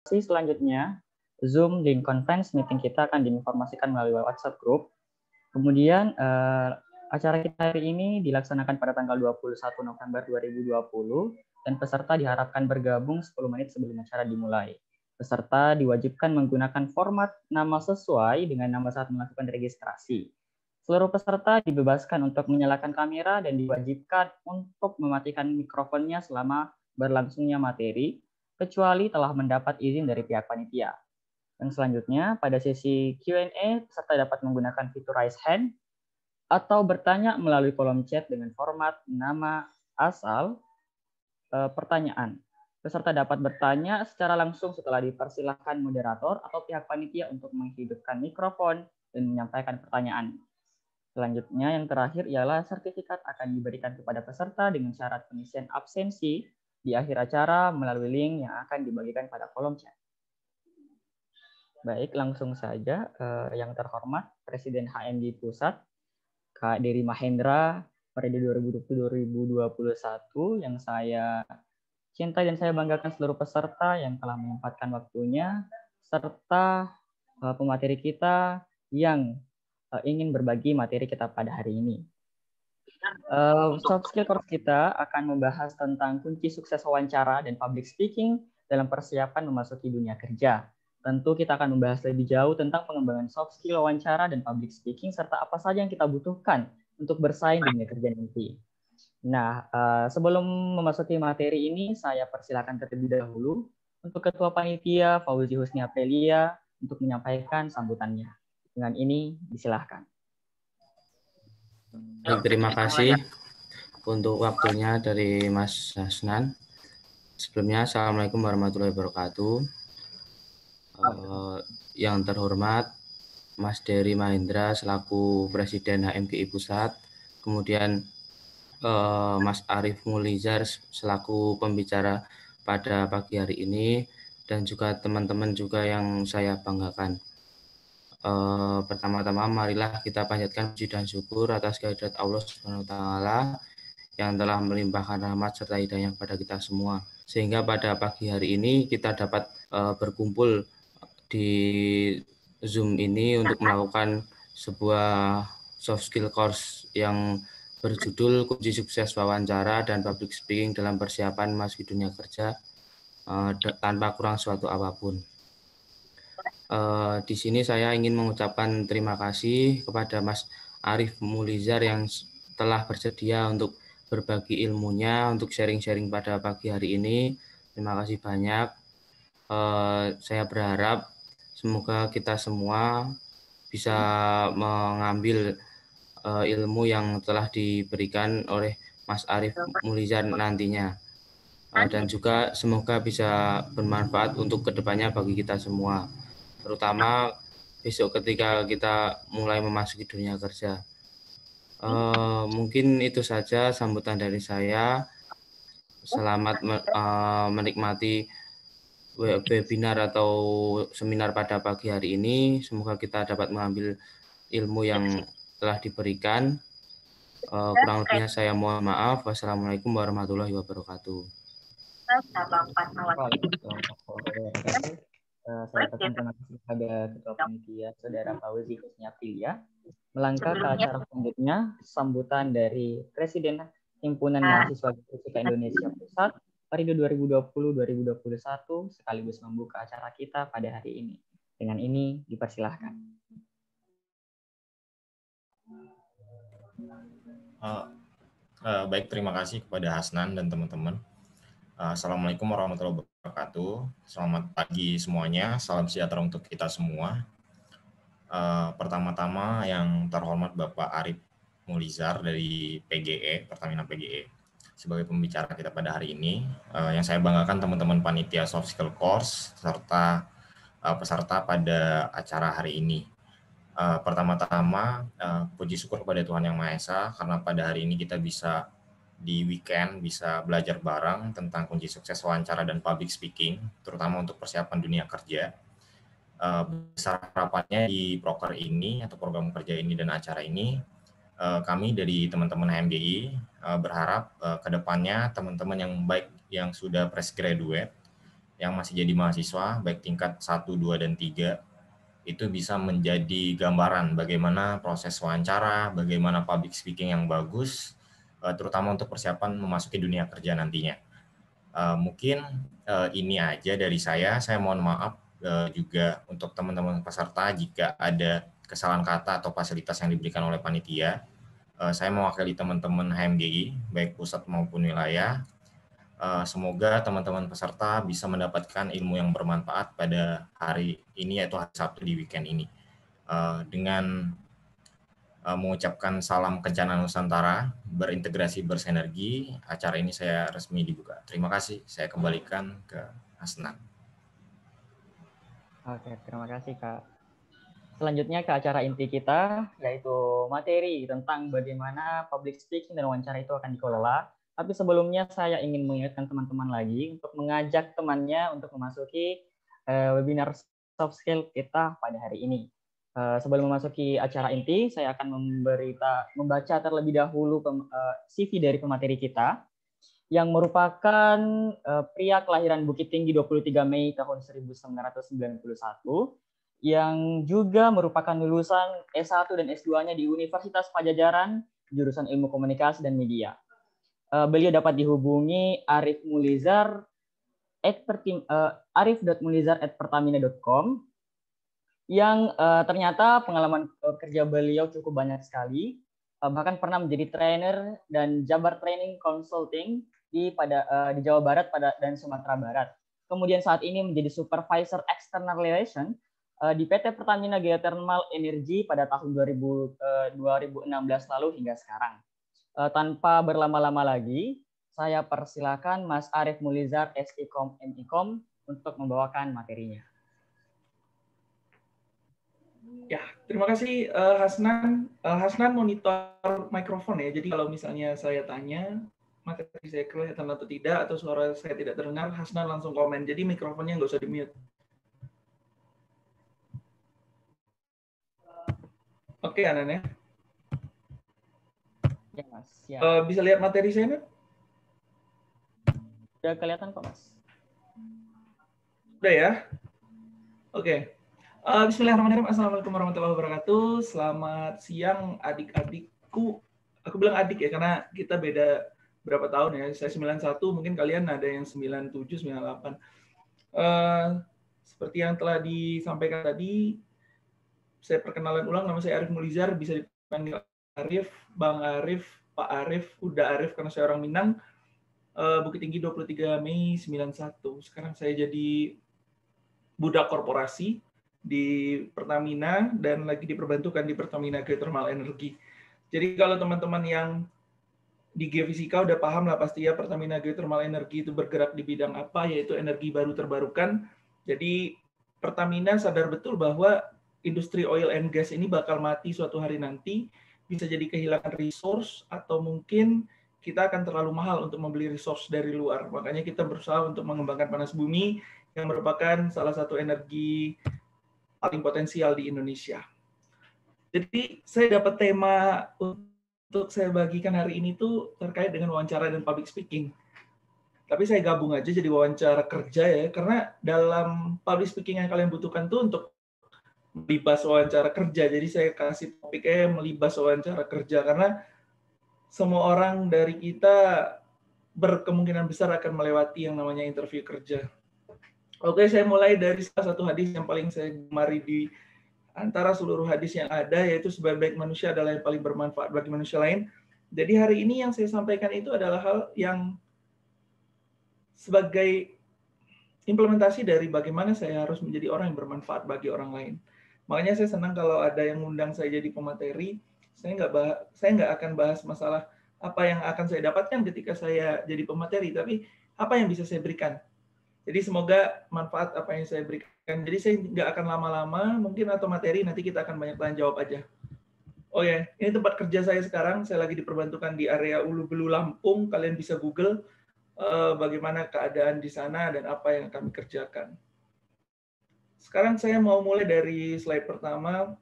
Selanjutnya, Zoom link conference meeting kita akan diinformasikan melalui WhatsApp group. Kemudian acara kita hari ini dilaksanakan pada tanggal 21 November 2020 dan peserta diharapkan bergabung 10 menit sebelum acara dimulai. Peserta diwajibkan menggunakan format nama sesuai dengan nama saat melakukan registrasi. Seluruh peserta dibebaskan untuk menyalakan kamera dan diwajibkan untuk mematikan mikrofonnya selama berlangsungnya materi, kecuali telah mendapat izin dari pihak panitia. Dan selanjutnya, pada sesi Q&A, peserta dapat menggunakan fitur raise hand atau bertanya melalui kolom chat dengan format nama asal pertanyaan. Peserta dapat bertanya secara langsung setelah dipersilahkan moderator atau pihak panitia untuk menghidupkan mikrofon dan menyampaikan pertanyaan. Selanjutnya, yang terakhir ialah sertifikat akan diberikan kepada peserta dengan syarat pengisian absensi di akhir acara melalui link yang akan dibagikan pada kolom chat. Baik, langsung saja yang terhormat Presiden HMJ Pusat, Kak Dery Mahendra, periode 2020-2021, yang saya cintai dan saya banggakan seluruh peserta yang telah menyempatkan waktunya, serta pemateri kita yang ingin berbagi materi kita pada hari ini. Soft skill course kita akan membahas tentang kunci sukses wawancara dan public speaking dalam persiapan memasuki dunia kerja. Tentu kita akan membahas lebih jauh tentang pengembangan soft skill wawancara dan public speaking, serta apa saja yang kita butuhkan untuk bersaing di dunia kerja nanti. Nah, sebelum memasuki materi ini, saya persilakan terlebih dahulu untuk Ketua Panitia Fauzi Husni Aprilia untuk menyampaikan sambutannya. Dengan ini, disilahkan. Terima kasih untuk waktunya dari Mas Hasnan. Sebelumnya, Assalamualaikum warahmatullahi wabarakatuh. Yang terhormat Mas Dery Mahendra selaku Presiden HMGI Pusat, kemudian Mas Arief Mulizar selaku pembicara pada pagi hari ini, dan juga teman-teman juga yang saya banggakan. Pertama-tama marilah kita panjatkan puji dan syukur atas kehadirat Allah Subhanahu wa taala yang telah melimpahkan rahmat serta hidayah kepada kita semua, sehingga pada pagi hari ini kita dapat berkumpul di Zoom ini untuk melakukan sebuah soft skill course yang berjudul kunci sukses wawancara dan public speaking dalam persiapan memasuki dunia kerja tanpa kurang suatu apapun. Di sini saya ingin mengucapkan terima kasih kepada Mas Arief Mulizar yang telah bersedia untuk berbagi ilmunya, untuk sharing-sharing pada pagi hari ini. Terima kasih banyak. Saya berharap semoga kita semua bisa mengambil ilmu yang telah diberikan oleh Mas Arief Mulizar nantinya. Dan juga semoga bisa bermanfaat untuk kedepannya bagi kita semua, terutama besok ketika kita mulai memasuki dunia kerja. Mungkin itu saja sambutan dari saya. Selamat menikmati webinar atau seminar pada pagi hari ini. Semoga kita dapat mengambil ilmu yang telah diberikan. Kurang lebihnya saya mohon maaf. Wassalamualaikum warahmatullahi wabarakatuh. Saya ucapkan terima kasih kepada Ketua Panitia Saudara Fauzi Husni Aprilia. Melangkah ke acara selanjutnya, sambutan dari Presiden Himpunan Mahasiswa Geofisika Indonesia Pusat periode 2020-2021 sekaligus membuka acara kita pada hari ini. Dengan ini dipersilahkan. Baik, terima kasih kepada Hasnan dan teman-teman. Assalamualaikum warahmatullahi wabarakatuh. Selamat pagi semuanya, salam sejahtera untuk kita semua. Pertama-tama yang terhormat Bapak Arief Mulizar dari PGE, Pertamina PGE, sebagai pembicara kita pada hari ini. Yang saya banggakan teman-teman panitia soft skill course serta peserta pada acara hari ini. Pertama-tama puji syukur kepada Tuhan Yang Maha Esa karena pada hari ini kita bisa di weekend bisa belajar bareng tentang kunci sukses wawancara dan public speaking, terutama untuk persiapan dunia kerja. Besar harapannya di proker ini atau program kerja ini dan acara ini, kami dari teman-teman HMGI berharap ke depannya teman-teman yang baik yang sudah fresh graduate yang masih jadi mahasiswa, baik tingkat 1, 2, dan 3, itu bisa menjadi gambaran bagaimana proses wawancara, bagaimana public speaking yang bagus, terutama untuk persiapan memasuki dunia kerja nantinya. Mungkin ini aja dari saya. Saya mohon maaf juga untuk teman-teman peserta jika ada kesalahan kata atau fasilitas yang diberikan oleh panitia. Saya mewakili teman-teman HMGI, baik pusat maupun wilayah. Semoga teman-teman peserta bisa mendapatkan ilmu yang bermanfaat pada hari ini, yaitu hari Sabtu di weekend ini. Dengan mengucapkan salam Kencana Nusantara, berintegrasi bersinergi, acara ini saya resmi dibuka. Terima kasih, saya kembalikan ke Hasnan. Oke, terima kasih Kak. Selanjutnya ke acara inti kita, yaitu materi tentang bagaimana public speaking dan wawancara itu akan dikelola. Tapi sebelumnya saya ingin mengingatkan teman-teman lagi untuk mengajak temannya untuk memasuki webinar soft skill kita pada hari ini. Sebelum memasuki acara inti, saya akan membaca terlebih dahulu CV dari pemateri kita, yang merupakan pria kelahiran Bukit Tinggi 23 Mei tahun 1991, yang juga merupakan lulusan S1 dan S2-nya di Universitas Pajajaran, jurusan Ilmu Komunikasi dan Media. Beliau dapat dihubungi arif.mulizar@pertamina.com, yang ternyata pengalaman kerja beliau cukup banyak sekali, bahkan pernah menjadi trainer dan Jabar Training Consulting di Jawa Barat dan Sumatera Barat. Kemudian saat ini menjadi Supervisor External Relation di PT Pertamina Geothermal Energy pada tahun 2016 lalu hingga sekarang. Tanpa berlama-lama lagi, saya persilakan Mas Arif Mulizar, SIKOM MIKOM, untuk membawakan materinya. Ya, terima kasih Hasnan. Hasnan monitor mikrofon ya. Jadi kalau misalnya saya tanya materi saya kelihatan atau tidak, atau suara saya tidak terdengar, Hasnan langsung komen. Jadi mikrofonnya nggak usah di-mute. Oke, Anan ya. Ya, Mas. Ya. Bisa lihat materi saya, Nan? Sudah kelihatan kok, Mas. Udah ya? Oke. Bismillahirrahmanirrahim. Assalamualaikum warahmatullahi wabarakatuh. Selamat siang adik-adikku. Aku bilang adik ya, karena kita beda berapa tahun ya. Saya 91, mungkin kalian ada yang 97, 98. Seperti yang telah disampaikan tadi, saya perkenalan ulang, nama saya Arif Mulizar, bisa dipanggil Arif, Bang Arif, Pak Arif, Uda Arif, karena saya orang Minang. Bukit Tinggi 23 Mei 91. Sekarang saya jadi budak korporasi di Pertamina dan lagi diperbantukan di Pertamina Geothermal Energy. Jadi kalau teman-teman yang di geofisika udah paham lah pasti ya, Pertamina Geothermal Energy itu bergerak di bidang apa, yaitu energi baru terbarukan. Jadi Pertamina sadar betul bahwa industri oil and gas ini bakal mati suatu hari nanti, bisa jadi kehilangan resource atau mungkin kita akan terlalu mahal untuk membeli resource dari luar. Makanya kita berusaha untuk mengembangkan panas bumi yang merupakan salah satu energi paling potensial di Indonesia. Jadi saya dapat tema untuk saya bagikan hari ini tuh terkait dengan wawancara dan public speaking. Tapi saya gabung aja jadi wawancara kerja ya, karena dalam public speaking yang kalian butuhkan tuh untuk melibas wawancara kerja. Jadi saya kasih topiknya melibas wawancara kerja, karena semua orang dari kita berkemungkinan besar akan melewati yang namanya interview kerja. Oke, saya mulai dari salah satu hadis yang paling saya gemari di antara seluruh hadis yang ada, yaitu sebaik-baik manusia adalah yang paling bermanfaat bagi manusia lain. Jadi hari ini yang saya sampaikan itu adalah hal yang sebagai implementasi dari bagaimana saya harus menjadi orang yang bermanfaat bagi orang lain. Makanya saya senang kalau ada yang mengundang saya jadi pemateri. Saya nggak akan bahas masalah apa yang akan saya dapatkan ketika saya jadi pemateri, tapi apa yang bisa saya berikan. Jadi semoga manfaat apa yang saya berikan. Jadi saya nggak akan lama-lama, mungkin atau materi nanti kita akan banyak tanya jawab aja. Oh ya, ini tempat kerja saya sekarang. Saya lagi diperbantukan di area Ulu Belu Lampung. Kalian bisa Google bagaimana keadaan di sana dan apa yang kami kerjakan. Sekarang saya mau mulai dari slide pertama.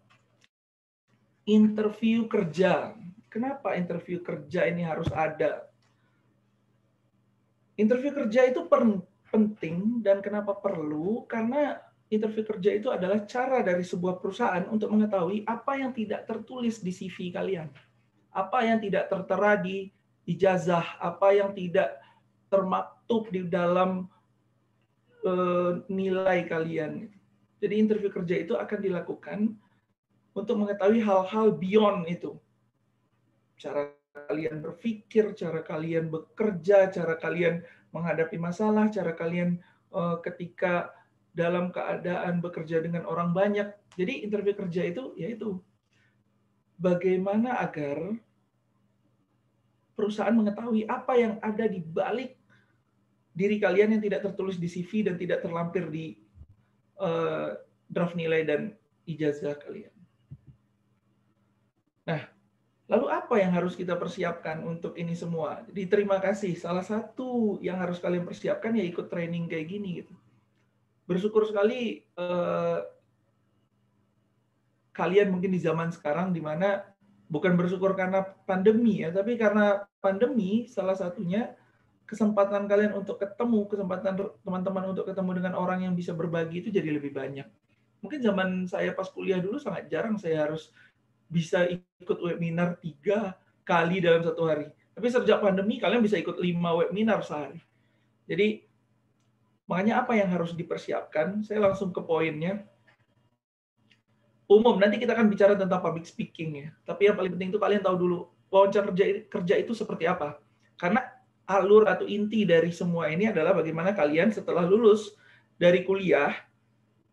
Interview kerja. Kenapa interview kerja ini harus ada? Interview kerja itu penting dan kenapa perlu? Karena interview kerja itu adalah cara dari sebuah perusahaan untuk mengetahui apa yang tidak tertulis di CV kalian, apa yang tidak tertera di ijazah, apa yang tidak termaktub di dalam nilai kalian. Jadi interview kerja itu akan dilakukan untuk mengetahui hal-hal beyond itu. Cara kalian berpikir, cara kalian bekerja, cara kalian menghadapi masalah, cara kalian ketika dalam keadaan bekerja dengan orang banyak. Jadi interview kerja itu yaitu bagaimana agar perusahaan mengetahui apa yang ada di balik diri kalian yang tidak tertulis di CV dan tidak terlampir di draft nilai dan ijazah kalian. Nah, lalu apa yang harus kita persiapkan untuk ini semua? Jadi terima kasih. Salah satu yang harus kalian persiapkan ya ikut training kayak gini gitu. Bersyukur sekali kalian mungkin di zaman sekarang di mana bukan bersyukur karena pandemi ya, tapi karena pandemi salah satunya kesempatan kalian untuk ketemu, kesempatan teman-teman untuk ketemu dengan orang yang bisa berbagi itu jadi lebih banyak. Mungkin zaman saya pas kuliah dulu sangat jarang saya harus bisa ikut webinar 3 kali dalam satu hari. Tapi sejak pandemi kalian bisa ikut 5 webinar sehari. Jadi makanya apa yang harus dipersiapkan? Saya langsung ke poinnya. Umum, nanti kita akan bicara tentang public speaking ya. Tapi yang paling penting itu kalian tahu dulu wawancara kerja itu seperti apa. Karena alur atau inti dari semua ini adalah bagaimana kalian setelah lulus dari kuliah,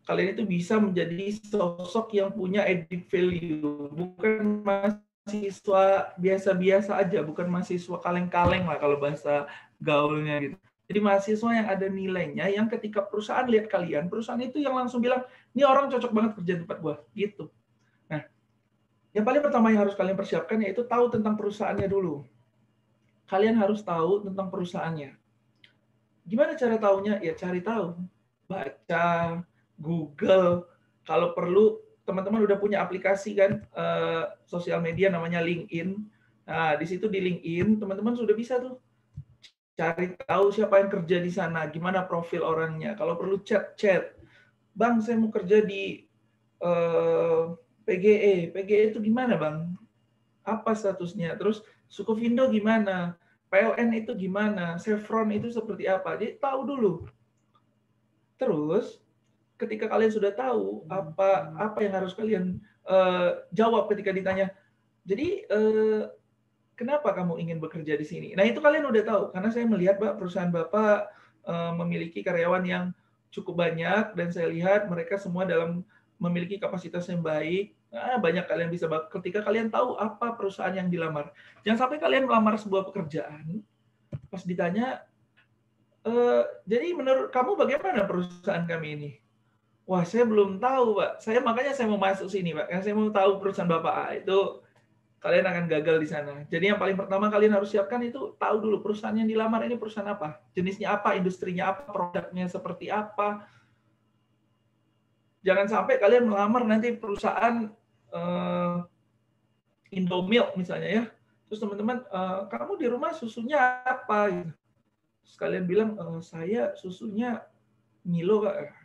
kalian itu bisa menjadi sosok yang punya added value, bukan mahasiswa biasa-biasa aja, bukan mahasiswa kaleng-kaleng lah kalau bahasa gaulnya gitu. Jadi mahasiswa yang ada nilainya, yang ketika perusahaan lihat kalian, perusahaan itu yang langsung bilang, ini orang cocok banget kerja di tempat gua, gitu. Nah, yang paling pertama yang harus kalian persiapkan yaitu tahu tentang perusahaannya dulu. Kalian harus tahu tentang perusahaannya. Gimana cara tahunya? Ya cari tahu, baca, Google, kalau perlu teman-teman udah punya aplikasi kan sosial media namanya LinkedIn. Nah, di situ di LinkedIn teman-teman sudah bisa tuh cari tahu siapa yang kerja di sana, gimana profil orangnya. Kalau perlu chat. Bang, saya mau kerja di PGE. PGE itu gimana, Bang? Apa statusnya? Terus Sukovindo gimana? PLN itu gimana? Chevron itu seperti apa? Jadi tahu dulu. Terus ketika kalian sudah tahu apa yang harus kalian jawab ketika ditanya, jadi kenapa kamu ingin bekerja di sini? Nah itu kalian udah tahu, karena saya melihat Pak perusahaan Bapak memiliki karyawan yang cukup banyak dan saya lihat mereka semua dalam memiliki kapasitas yang baik. Nah, banyak kalian bisa ketika kalian tahu apa perusahaan yang dilamar. Jangan sampai kalian melamar sebuah pekerjaan, pas ditanya, jadi menurut kamu bagaimana perusahaan kami ini? Wah, saya belum tahu, Pak. Makanya saya mau masuk sini, Pak. Karena saya mau tahu perusahaan Bapak. Itu kalian akan gagal di sana. Jadi yang paling pertama kalian harus siapkan itu tahu dulu perusahaan yang dilamar ini perusahaan apa, jenisnya apa, industrinya apa, produknya seperti apa. Jangan sampai kalian melamar nanti perusahaan Indomilk misalnya ya. Terus teman-teman, kamu di rumah susunya apa? Terus kalian bilang, saya susunya Milo, Kak.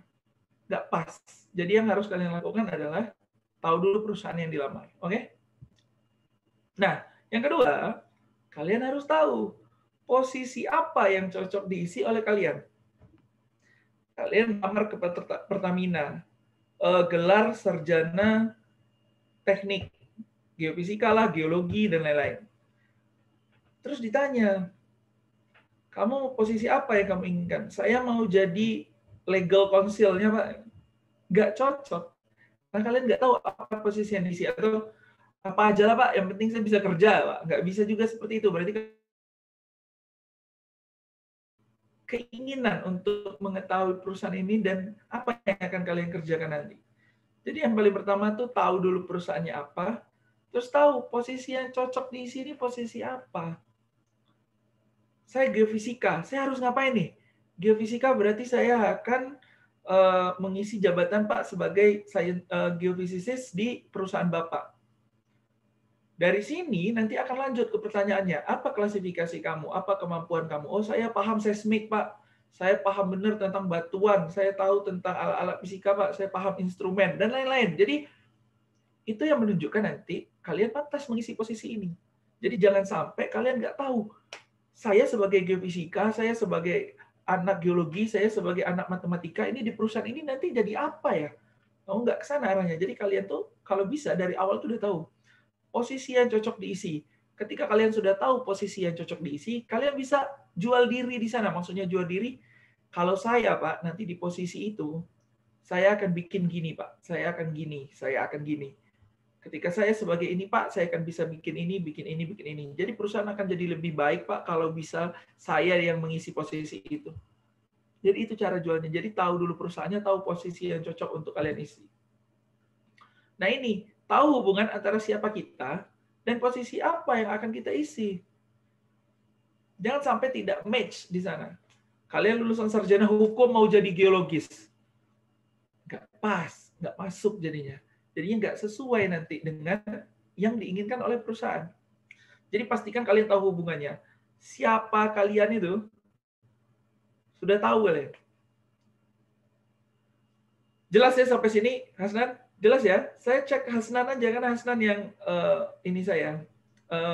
Nggak pas. Jadi yang harus kalian lakukan adalah tahu dulu perusahaan yang dilamar. Oke? Nah, yang kedua, kalian harus tahu posisi apa yang cocok diisi oleh kalian. Kalian lamar ke Pertamina, gelar sarjana teknik, geofisika lah, geologi, dan lain-lain. Terus ditanya, kamu posisi apa yang kamu inginkan? Saya mau jadi legal counsel-nya, Pak. Nggak cocok. Karena kalian nggak tahu apa posisi yang diisi. Atau apa aja lah Pak, yang penting saya bisa kerja Pak. Nggak bisa juga seperti itu. Berarti keinginan untuk mengetahui perusahaan ini dan apa yang akan kalian kerjakan nanti. Jadi yang paling pertama tuh tahu dulu perusahaannya apa, terus tahu posisi yang cocok di sini posisi apa. Saya geofisika, saya harus ngapain nih? Geofisika berarti saya akan mengisi jabatan Pak sebagai geofisicist di perusahaan Bapak. Dari sini nanti akan lanjut ke pertanyaannya, apa klasifikasi kamu, apa kemampuan kamu? Oh, saya paham seismik, Pak. saya paham benar tentang batuan, saya tahu tentang alat-alat fisika, Pak, saya paham instrumen, dan lain-lain. Jadi, itu yang menunjukkan nanti kalian pantas mengisi posisi ini. Jadi, jangan sampai kalian nggak tahu. Saya sebagai geofisika, saya sebagai anak geologi, saya sebagai anak matematika, ini di perusahaan ini nanti jadi apa ya? Oh, nggak ke sana arahnya. Jadi, kalian tuh kalau bisa dari awal tuh udah tahu posisi yang cocok diisi. Ketika kalian sudah tahu posisi yang cocok diisi, kalian bisa jual diri di sana. Maksudnya jual diri, kalau saya, Pak, nanti di posisi itu, saya akan bikin gini, Pak. Saya akan gini, saya akan gini. Ketika saya sebagai ini, Pak, saya akan bisa bikin ini, bikin ini, bikin ini. Jadi perusahaan akan jadi lebih baik, Pak, kalau bisa saya yang mengisi posisi itu. Jadi itu cara jualnya. Jadi tahu dulu perusahaannya, tahu posisi yang cocok untuk kalian isi. Nah ini, tahu hubungan antara siapa kita dan posisi apa yang akan kita isi. Jangan sampai tidak match di sana. Kalian lulusan sarjana hukum mau jadi geologis. Nggak pas, nggak masuk jadinya. Jadinya nggak sesuai nanti dengan yang diinginkan oleh perusahaan. Jadi pastikan kalian tahu hubungannya. Siapa kalian itu? Sudah tahu kalian? Jelas ya sampai sini, Hasnan? Jelas ya? Saya cek Hasnan aja, karena Hasnan yang ini saya,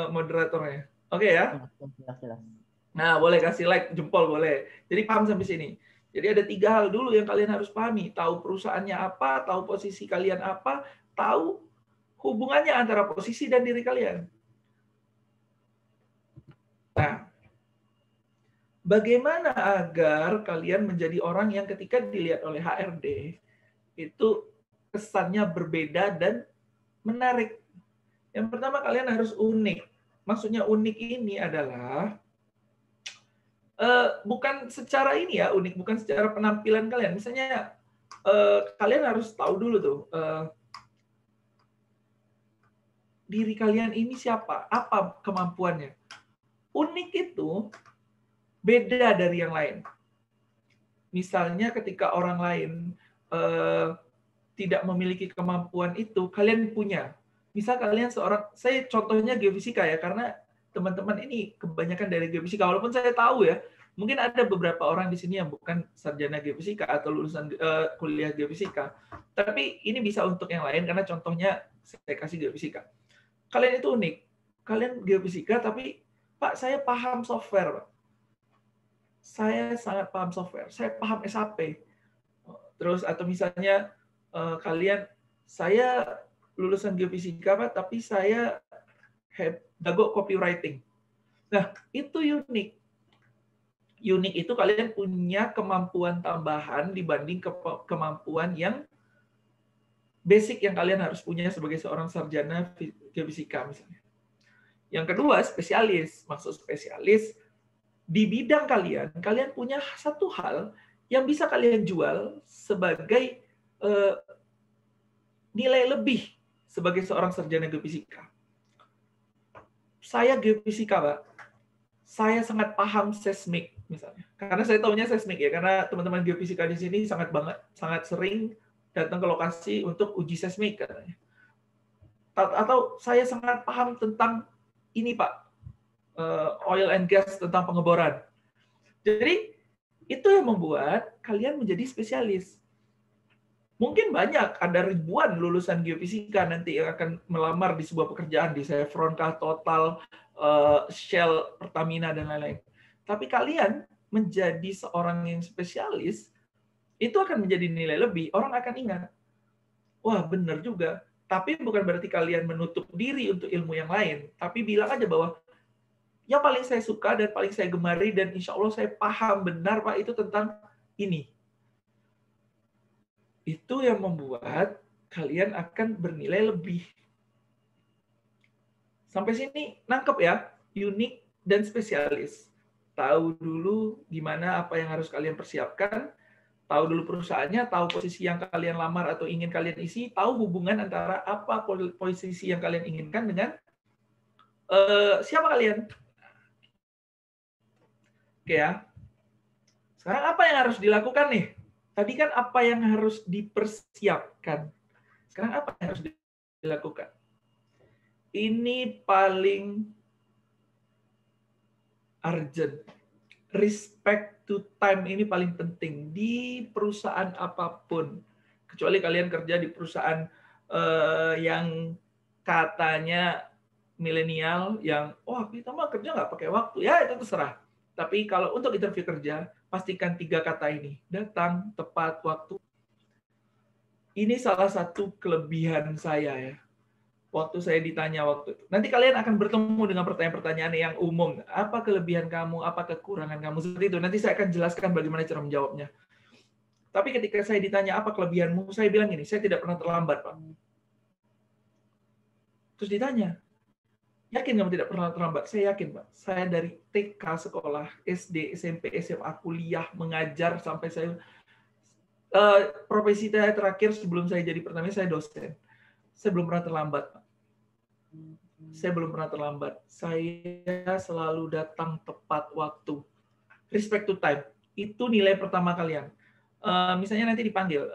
moderatornya. Oke ya? Jelas. Nah, boleh kasih like, jempol boleh. Jadi paham sampai sini. Jadi ada 3 hal dulu yang kalian harus pahami. Tahu perusahaannya apa, tahu posisi kalian apa, tahu hubungannya antara posisi dan diri kalian. Nah, bagaimana agar kalian menjadi orang yang ketika dilihat oleh HRD, itu kesannya berbeda dan menarik. Yang pertama, kalian harus unik. Maksudnya unik ini adalah bukan secara ini ya, unik, bukan secara penampilan kalian. Misalnya, kalian harus tahu dulu tuh, diri kalian ini siapa, apa kemampuannya. Unik itu beda dari yang lain. Misalnya ketika orang lain tidak memiliki kemampuan itu, kalian punya. Misal kalian seorang, saya contohnya geofisika ya, karena teman-teman ini kebanyakan dari geofisika, walaupun saya tahu ya, mungkin ada beberapa orang di sini yang bukan sarjana geofisika atau lulusan kuliah geofisika, tapi ini bisa untuk yang lain, karena contohnya saya kasih geofisika. Kalian itu unik, kalian geofisika, tapi Pak, saya paham software, Pak. Saya sangat paham software, saya paham SAP. Terus, atau misalnya kalian, saya lulusan geofisika, Pak, tapi saya jago copywriting. Nah, itu unik. Unik itu kalian punya kemampuan tambahan dibanding kemampuan yang basic yang kalian harus punya sebagai seorang sarjana geofisika misalnya. Yang kedua, spesialis. Maksud spesialis, di bidang kalian, kalian punya satu hal yang bisa kalian jual sebagai nilai lebih sebagai seorang sarjana geofisika. Saya geofisika, Pak. Saya sangat paham seismik misalnya. Karena saya tahunya seismik ya, karena teman-teman geofisika di sini sangat sering datang ke lokasi untuk uji seismik katanya. Atau saya sangat paham tentang ini, Pak, oil and gas, tentang pengeboran. Jadi itu yang membuat kalian menjadi spesialis. Mungkin banyak, ada ribuan lulusan geofisika nanti yang akan melamar di sebuah pekerjaan, di Chevron, Total, Shell, Pertamina, dan lain-lain. Tapi kalian menjadi seorang yang spesialis, itu akan menjadi nilai lebih. Orang akan ingat, wah benar juga. Tapi bukan berarti kalian menutup diri untuk ilmu yang lain. Tapi bilang aja bahwa yang paling saya suka dan paling saya gemari dan insya Allah saya paham benar, Pak, itu tentang ini. Itu yang membuat kalian akan bernilai lebih. Sampai sini nangkep ya, unik dan spesialis. Tahu dulu gimana apa yang harus kalian persiapkan, tahu dulu perusahaannya, tahu posisi yang kalian lamar atau ingin kalian isi, tahu hubungan antara apa posisi yang kalian inginkan dengan siapa kalian. Oke ya. Sekarang apa yang harus dilakukan nih? Tadi kan apa yang harus dipersiapkan. Sekarang apa yang harus dilakukan? Ini paling urgent. respect to time ini paling penting di perusahaan apapun. Kecuali kalian kerja di perusahaan yang katanya milenial, yang kita mah kerja nggak pakai waktu, ya itu terserah. Tapi kalau untuk interview kerja, pastikan 3 kata ini: datang tepat waktu. Ini salah satu kelebihan saya ya. Waktu saya ditanya waktu itu. Nanti kalian akan bertemu dengan pertanyaan-pertanyaan yang umum. Apa kelebihan kamu? Apa kekurangan kamu? Seperti itu. Nanti saya akan jelaskan bagaimana cara menjawabnya. Tapi ketika saya ditanya apa kelebihanmu, saya bilang gini, saya tidak pernah terlambat, Pak. Terus ditanya, yakin kamu tidak pernah terlambat? Saya yakin, Pak. Saya dari TK sekolah, SD, SMP, SMA, kuliah, mengajar, sampai saya profesi saya terakhir sebelum saya jadi Pertamina, saya dosen. Saya belum pernah terlambat, Pak. Saya belum pernah terlambat. Saya selalu datang tepat waktu. Respect to time. Itu nilai pertama kalian. Misalnya nanti dipanggil.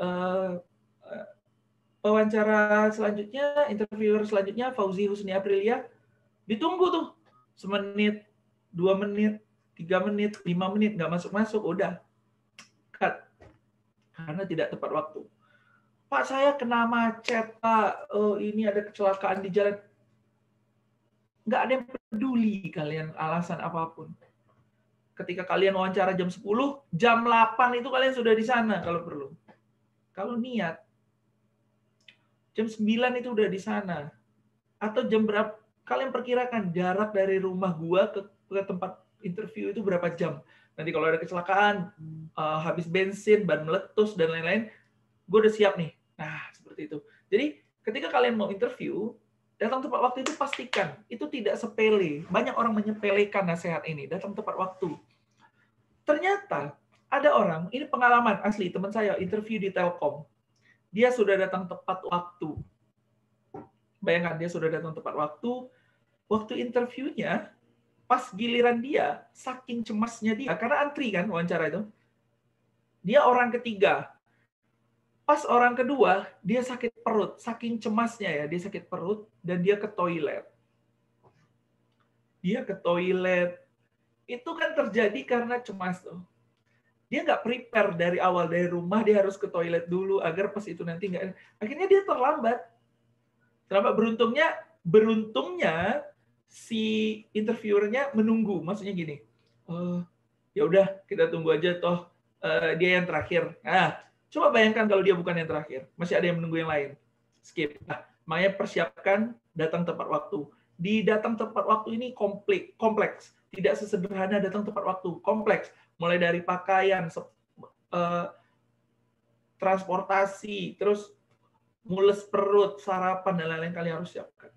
Wawancara selanjutnya, interviewer selanjutnya, Fauzi Husni Aprilia. Ditunggu tuh. Semenit, 2 menit, 3 menit, 5 menit. Nggak masuk-masuk, udah. Cut. Karena tidak tepat waktu. Pak, saya kena macet, Pak. Ini ada kecelakaan di jalan. Nggak ada yang peduli kalian alasan apapun. Ketika kalian wawancara jam 10, jam 8 itu kalian sudah di sana kalau perlu. Kalau niat, jam 9 itu udah di sana. Atau jam berapa, kalian perkirakan jarak dari rumah gua ke tempat interview itu berapa jam. Nanti kalau ada kecelakaan, habis bensin, ban meletus, dan lain-lain, gue udah siap nih. Nah, seperti itu. Jadi, ketika kalian mau interview, datang tepat waktu itu pastikan. Itu tidak sepele. Banyak orang menyepelekan nasihat ini. Datang tepat waktu. Ternyata, ada orang, ini pengalaman asli, teman saya interview di Telkom. Dia sudah datang tepat waktu. Bayangkan, dia sudah datang tepat waktu. Waktu interviewnya, pas giliran dia, saking cemasnya dia, karena antri kan wawancara itu, dia orang ketiga. Pas orang kedua, dia sakit perut. Saking cemasnya ya, dia sakit perut dan dia ke toilet. Dia ke toilet. Itu kan terjadi karena cemas tuh. Dia nggak prepare dari awal, dari rumah dia harus ke toilet dulu agar pas itu nanti nggak. Akhirnya dia terlambat. Beruntungnya si interviewernya menunggu. Maksudnya gini, ya udah kita tunggu aja toh dia yang terakhir. Nah, coba bayangkan kalau dia bukan yang terakhir, masih ada yang menunggu yang lain. Skip. Nah, makanya persiapkan datang tepat waktu. Di datang tepat waktu ini kompleks. Tidak sesederhana datang tepat waktu, kompleks. Mulai dari pakaian, transportasi, terus mules perut, sarapan, dan lain-lain kalian harus siapkan.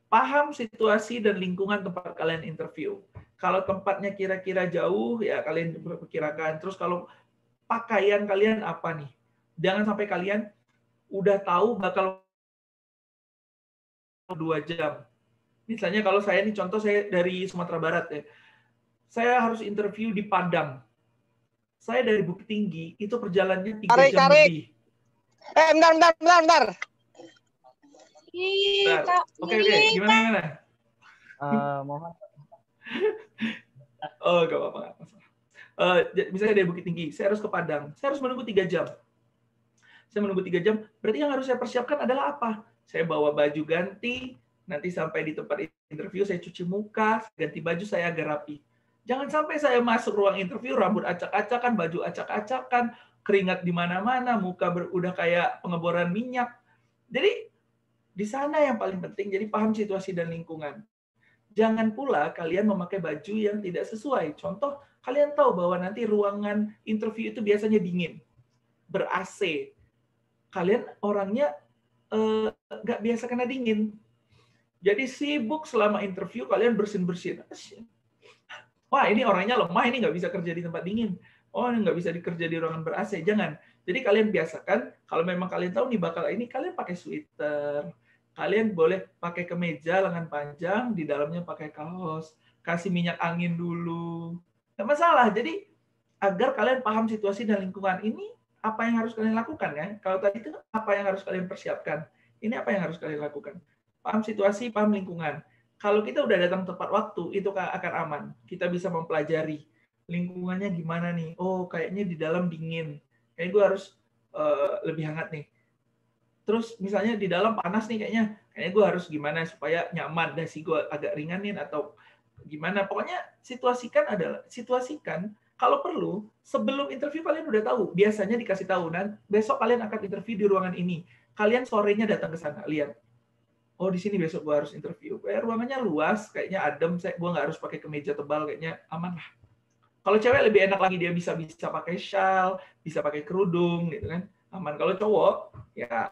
Paham situasi dan lingkungan tempat kalian interview. Kalau tempatnya kira-kira jauh, ya kalian perkirakan. Terus kalau pakaian kalian apa nih? Jangan sampai kalian udah tahu bakal 2 jam. Misalnya kalau saya ini contoh, saya dari Sumatera Barat ya. Saya harus interview di Padang. Saya dari Bukit Tinggi, itu perjalanannya 3 jam lebih. Bentar. Oke, gimana? Mohon. Gak apa-apa. Misalnya dari Bukit Tinggi, saya harus ke Padang. Saya harus menunggu 3 jam. Saya menunggu 3 jam, berarti yang harus saya persiapkan adalah apa? Saya bawa baju ganti, nanti sampai di tempat interview saya cuci muka, ganti baju, saya agak rapi. Jangan sampai saya masuk ruang interview, rambut acak-acakan, baju acak-acakan, keringat di mana-mana, muka udah kayak pengeboran minyak. Jadi di sana yang paling penting, jadi paham situasi dan lingkungan. Jangan pula kalian memakai baju yang tidak sesuai. Contoh, kalian tahu bahwa nanti ruangan interview itu biasanya dingin, ber-AC. Kalian orangnya nggak biasa kena dingin. Jadi sibuk selama interview, kalian bersin-bersin. Wah, ini orangnya lemah, ini nggak bisa kerja di tempat dingin. Oh, ini nggak bisa dikerja di ruangan ber-AC. Jangan. Jadi kalian biasakan, kalau memang kalian tahu nih bakal ini, kalian pakai sweater. Kalian boleh pakai kemeja lengan panjang, di dalamnya pakai kaos. Kasih minyak angin dulu. Nggak masalah. Jadi, agar kalian paham situasi dan lingkungan ini, apa yang harus kalian lakukan ya? Kalau tadi itu, apa yang harus kalian persiapkan? Ini apa yang harus kalian lakukan? Paham situasi, paham lingkungan. Kalau kita udah datang tepat waktu, itu akan aman. Kita bisa mempelajari lingkungannya gimana nih. Oh, kayaknya di dalam dingin. Kayaknya gue harus lebih hangat nih. Terus misalnya di dalam panas nih kayaknya gue harus gimana supaya nyaman. Dasi gue agak ringanin atau gimana. Pokoknya situasikan kalau perlu sebelum interview kalian udah tahu. Biasanya dikasih tahu, dan besok kalian akan interview di ruangan ini. Kalian sorenya datang ke sana, lihat. Oh, di sini besok gue harus interview. Ruangannya luas, kayaknya adem. Gue nggak harus pakai kemeja tebal, kayaknya aman lah. Kalau cewek lebih enak lagi, dia bisa pakai shawl, bisa pakai kerudung, gitu kan, aman. Kalau cowok, ya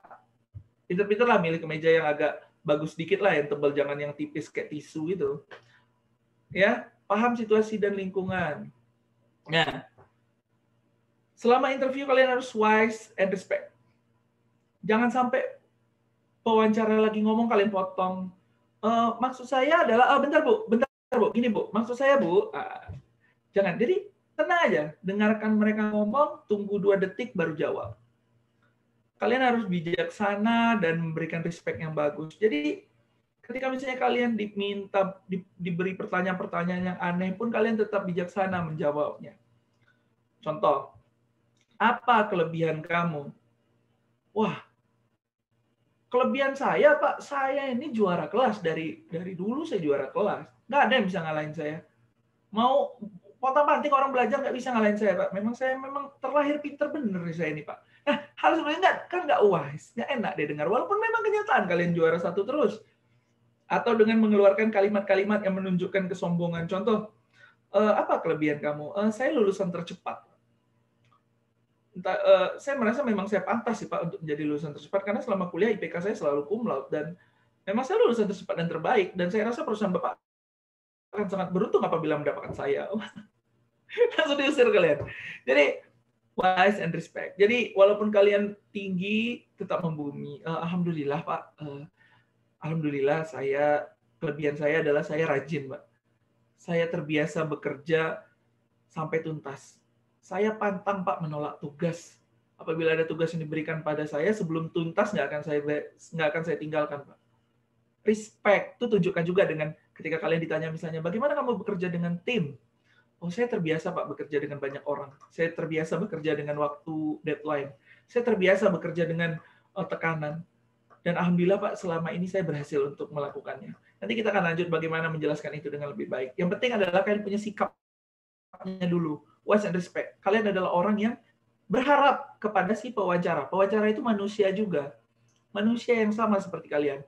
pinter-pinter lah milih kemeja yang agak bagus dikit lah, yang tebal, jangan yang tipis kayak tisu gitu. Ya, paham situasi dan lingkungan. Nah, selama interview kalian harus wise and respect. Jangan sampai pewawancara lagi ngomong kalian potong. Maksud saya adalah, bentar bu, gini bu, maksud saya bu, jangan. Jadi tenang aja, dengarkan mereka ngomong, tunggu 2 detik baru jawab. Kalian harus bijaksana dan memberikan respect yang bagus. Jadi ketika misalnya kalian diberi pertanyaan-pertanyaan yang aneh pun, kalian tetap bijaksana menjawabnya. Contoh, apa kelebihan kamu? Wah, kelebihan saya, Pak, saya ini juara kelas. Dari dulu saya juara kelas. Nggak ada yang bisa ngalahin saya. Mau pontang-panting orang belajar nggak bisa ngalahin saya, Pak. Saya memang terlahir pinter bener nih saya ini, Pak. Nah, hal sebenarnya nggak wise. Nggak enak deh dengar. Walaupun memang kenyataan kalian juara 1 terus. Atau dengan mengeluarkan kalimat-kalimat yang menunjukkan kesombongan. Contoh, apa kelebihan kamu? Saya lulusan tercepat. Saya merasa memang saya pantas sih Pak untuk menjadi lulusan tercepat, karena selama kuliah IPK saya selalu cum laude, dan memang saya lulusan tercepat dan terbaik, dan saya rasa perusahaan Bapak akan sangat beruntung apabila mendapatkan saya. Langsung diusir kalian. Jadi wise and respect. Jadi walaupun kalian tinggi, tetap membumi. Alhamdulillah Pak, alhamdulillah kelebihan saya adalah saya rajin Pak. Saya terbiasa bekerja sampai tuntas. Saya pantang Pak menolak tugas. Apabila ada tugas yang diberikan pada saya, sebelum tuntas nggak akan saya tinggalkan Pak. Respect itu tunjukkan juga dengan ketika kalian ditanya misalnya, bagaimana kamu bekerja dengan tim? Oh, saya terbiasa Pak bekerja dengan banyak orang. Saya terbiasa bekerja dengan waktu deadline. Saya terbiasa bekerja dengan tekanan. Dan alhamdulillah Pak, selama ini saya berhasil untuk melakukannya. Nanti kita akan lanjut bagaimana menjelaskan itu dengan lebih baik. Yang penting adalah kalian punya sikapnya dulu. Wise and respect. Kalian adalah orang yang berharap kepada si pewawancara. Pewawancara itu manusia juga. Manusia yang sama seperti kalian.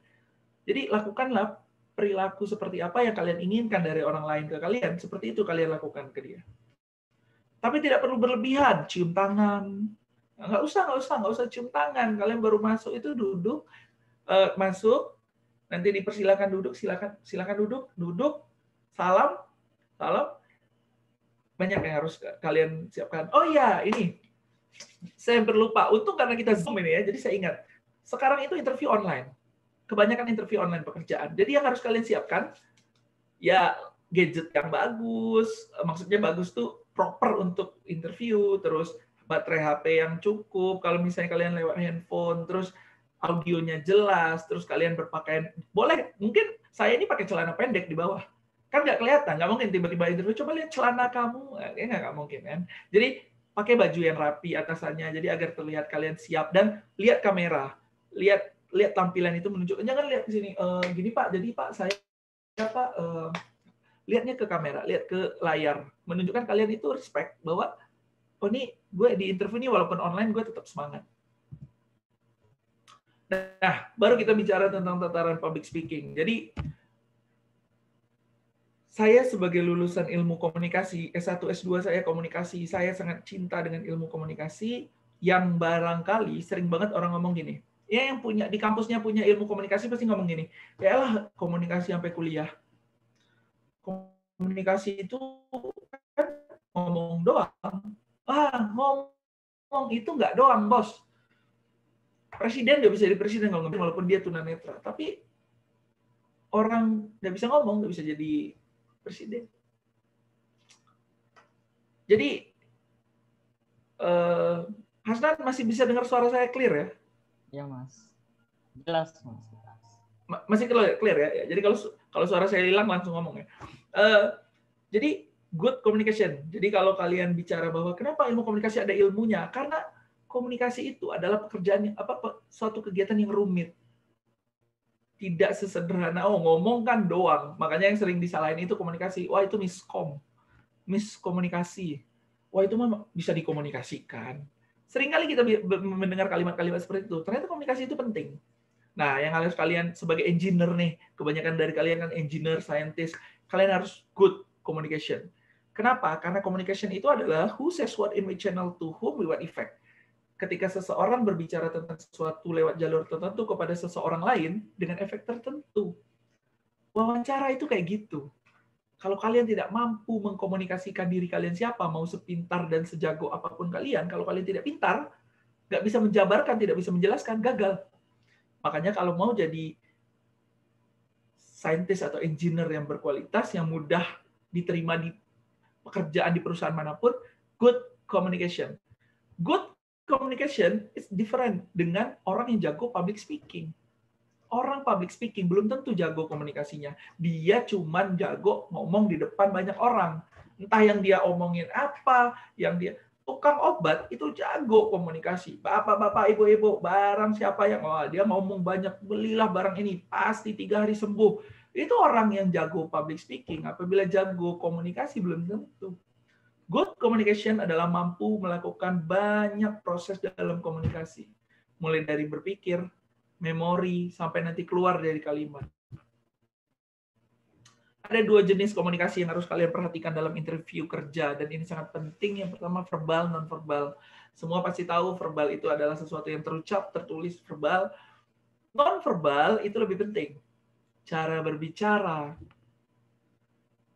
Jadi lakukanlah perilaku seperti apa yang kalian inginkan dari orang lain ke kalian. Seperti itu kalian lakukan ke dia. Tapi tidak perlu berlebihan. Cium tangan. Nggak usah cium tangan. Kalian baru masuk itu duduk. Masuk. Nanti dipersilakan duduk. Silakan duduk. Salam. Banyak yang harus kalian siapkan. Oh iya, ini saya berlupa. Untung karena kita Zoom ini ya, jadi saya ingat. Sekarang itu interview online. Kebanyakan interview online pekerjaan. Jadi yang harus kalian siapkan, ya gadget yang bagus. Maksudnya bagus tuh proper untuk interview. Terus baterai HP yang cukup. Kalau misalnya kalian lewat handphone, terus audionya jelas. Terus kalian berpakaian. Boleh, mungkin saya ini pakai celana pendek di bawah. Kan nggak kelihatan, nggak mungkin tiba-tiba interview, coba lihat celana kamu, nggak mungkin kan. Jadi pakai baju yang rapi atasannya, jadi agar terlihat kalian siap, dan lihat kamera, lihat tampilan itu menunjukkan, jangan lihat di sini, gini Pak, jadi Pak saya Pak, lihatnya ke kamera, lihat ke layar, menunjukkan kalian itu respect bahwa oh ini gue di interview ini walaupun online gue tetap semangat. Nah, baru kita bicara tentang tataran public speaking. Jadi saya sebagai lulusan ilmu komunikasi, S1, S2 saya komunikasi, saya sangat cinta dengan ilmu komunikasi, yang barangkali sering banget orang ngomong gini, ya yang punya di kampusnya punya ilmu komunikasi pasti ngomong gini, ya lah komunikasi sampai kuliah. Komunikasi itu kan ngomong doang. Ngomong itu nggak doang, bos. Presiden nggak bisa jadi presiden kalau ngomong, walaupun dia tunanetra. Tapi orang nggak bisa ngomong, nggak bisa jadi presiden. Jadi, Hasnan masih bisa dengar suara saya clear ya? Iya, Mas. Jelas, Mas. Masih clear ya? Jadi kalau suara saya hilang langsung ngomong ya. Jadi good communication. Jadi kalau kalian bicara bahwa kenapa ilmu komunikasi ada ilmunya, karena komunikasi itu adalah pekerjaan suatu kegiatan yang rumit. Tidak sesederhana ngomong kan doang. Makanya yang sering disalahin itu komunikasi. Wah, itu miskomunikasi. Wah, itu mah bisa dikomunikasikan. Seringkali kita mendengar kalimat-kalimat seperti itu. Ternyata komunikasi itu penting. Nah, yang harus kalian sebagai engineer nih, kebanyakan dari kalian kan engineer, scientist, kalian harus good communication. Kenapa? Karena communication itu adalah who says what in which channel to whom with what effect. Ketika seseorang berbicara tentang sesuatu lewat jalur tertentu kepada seseorang lain dengan efek tertentu. Wawancara itu kayak gitu. Kalau kalian tidak mampu mengkomunikasikan diri kalian siapa, mau sepintar dan sejago apapun kalian, kalau kalian tidak pintar, nggak bisa menjabarkan, tidak bisa menjelaskan, gagal. Makanya kalau mau jadi saintis atau engineer yang berkualitas, yang mudah diterima di pekerjaan di perusahaan manapun, good communication. Good communication is different dengan orang yang jago public speaking. Orang public speaking belum tentu jago komunikasinya. Dia cuman jago ngomong di depan banyak orang. Entah yang dia omongin apa, yang dia tukang obat itu jago komunikasi. Bapak-bapak, ibu-ibu, barang siapa yang dia ngomong banyak, belilah barang ini, pasti 3 hari sembuh. Itu orang yang jago public speaking. Apabila jago komunikasi belum tentu. Good communication adalah mampu melakukan banyak proses dalam komunikasi. Mulai dari berpikir, memori, sampai nanti keluar dari kalimat. Ada 2 jenis komunikasi yang harus kalian perhatikan dalam interview kerja, dan ini sangat penting. Yang pertama, verbal, non-verbal. Semua pasti tahu verbal itu adalah sesuatu yang terucap, tertulis, verbal. Non-verbal itu lebih penting. Cara berbicara,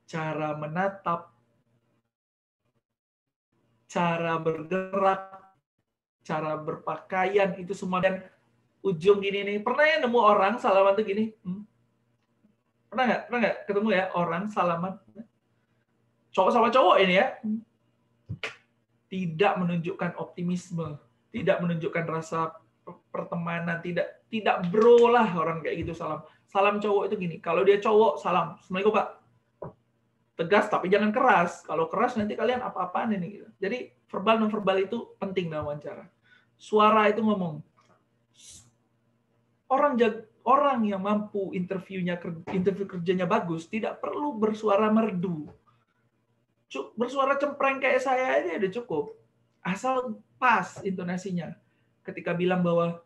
cara menatap, cara bergerak, cara berpakaian, itu semua. Dan ujung gini nih, pernah ya nemu orang salaman tuh gini? Pernah nggak ketemu ya orang salaman? Cowok sama cowok ini ya. Tidak menunjukkan optimisme, tidak menunjukkan rasa pertemanan, tidak bro lah orang kayak gitu salam. Salam cowok itu gini, kalau dia cowok salam, Assalamualaikum Pak. Tegas tapi jangan keras. Kalau keras nanti kalian apa-apaan ini gitu. Jadi verbal non verbal itu penting dalam wawancara. Suara itu ngomong. Orang yang mampu interview kerjanya bagus tidak perlu bersuara merdu. Bersuara cempreng kayak saya aja udah cukup. Asal pas intonasinya. Ketika bilang bahwa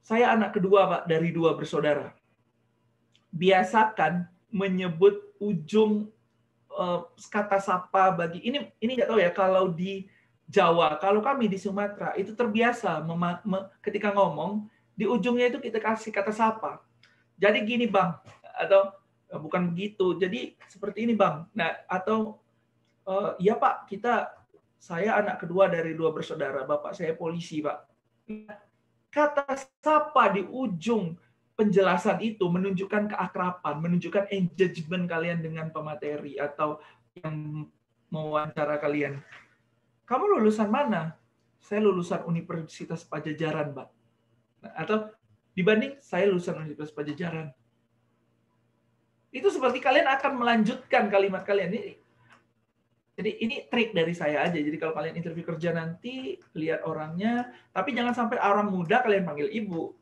saya anak kedua Pak dari 2 bersaudara. Biasakan menyebut ujung kata sapa bagi ini nggak tahu ya kalau di Jawa, kalau kami di Sumatera itu terbiasa ketika ngomong di ujungnya itu kita kasih kata sapa. Jadi gini Bang, atau bukan begitu. Jadi seperti ini Bang. Nah, atau ya Pak, saya anak kedua dari 2 bersaudara. Bapak saya polisi Pak. Kata sapa di ujung penjelasan itu menunjukkan keakraban, menunjukkan engagement kalian dengan pemateri atau yang mewawancara kalian. Kamu lulusan mana? Saya lulusan Universitas Pajajaran, Pak. Atau dibanding saya lulusan Universitas Pajajaran. Itu seperti kalian akan melanjutkan kalimat kalian. Jadi ini trik dari saya aja. Jadi kalau kalian interview kerja nanti, lihat orangnya, tapi jangan sampai orang muda kalian panggil ibu.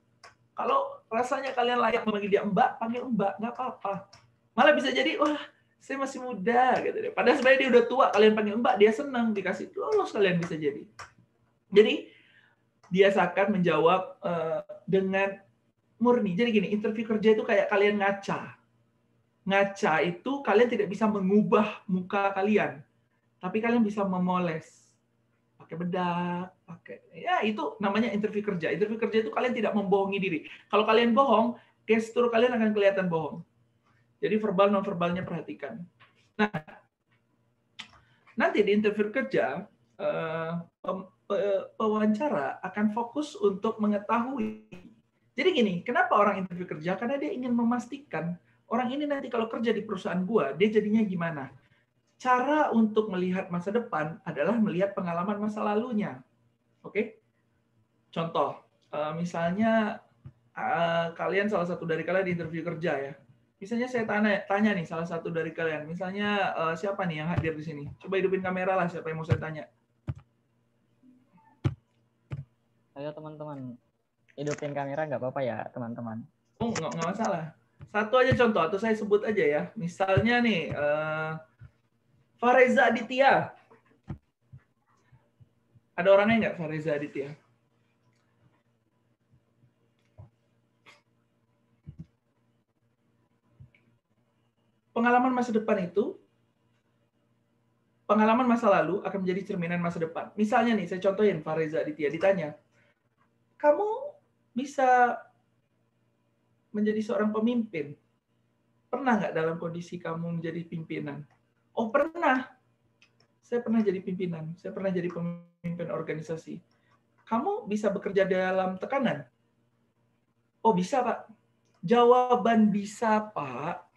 Kalau rasanya kalian layak memanggil dia Mbak, panggil Mbak, nggak apa-apa. Malah bisa jadi, wah, saya masih muda, gitu. Padahal sebenarnya dia udah tua, kalian panggil Mbak, dia senang, dikasih lolos kalian bisa jadi. Jadi, biasakan menjawab dengan murni. Jadi gini, interview kerja itu kayak kalian ngaca. Ngaca itu kalian tidak bisa mengubah muka kalian, tapi kalian bisa memoles. Pakai bedak, ya itu namanya interview kerja. Interview kerja itu kalian tidak membohongi diri. Kalau kalian bohong, gestur kalian akan kelihatan bohong. Jadi verbal non verbalnya perhatikan. Nah, nanti di interview kerja pewawancara akan fokus untuk mengetahui. Jadi gini, kenapa orang interview kerja? Karena dia ingin memastikan orang ini nanti kalau kerja di perusahaan gua, dia jadinya gimana? Cara untuk melihat masa depan adalah melihat pengalaman masa lalunya. Oke? Contoh, misalnya kalian salah satu dari kalian di interview kerja ya. Misalnya saya tanya nih salah satu dari kalian. Misalnya siapa nih yang hadir di sini? Coba hidupin kamera lah siapa yang mau saya tanya. Ayo teman-teman, hidupin kamera nggak apa-apa ya teman-teman. Oh, nggak masalah. Satu aja contoh, atau saya sebut aja ya. Misalnya nih, Fareza Aditya. Ada orangnya nggak Fareza Aditya? Pengalaman masa depan itu, pengalaman masa lalu akan menjadi cerminan masa depan. Misalnya nih, saya contohin Fareza Aditya ditanya, kamu bisa menjadi seorang pemimpin? Pernah nggak dalam kondisi kamu menjadi pimpinan? Oh, pernah. Saya pernah jadi pimpinan. Saya pernah jadi pemimpin organisasi. Kamu bisa bekerja dalam tekanan? Oh, bisa, Pak. Jawaban bisa, Pak,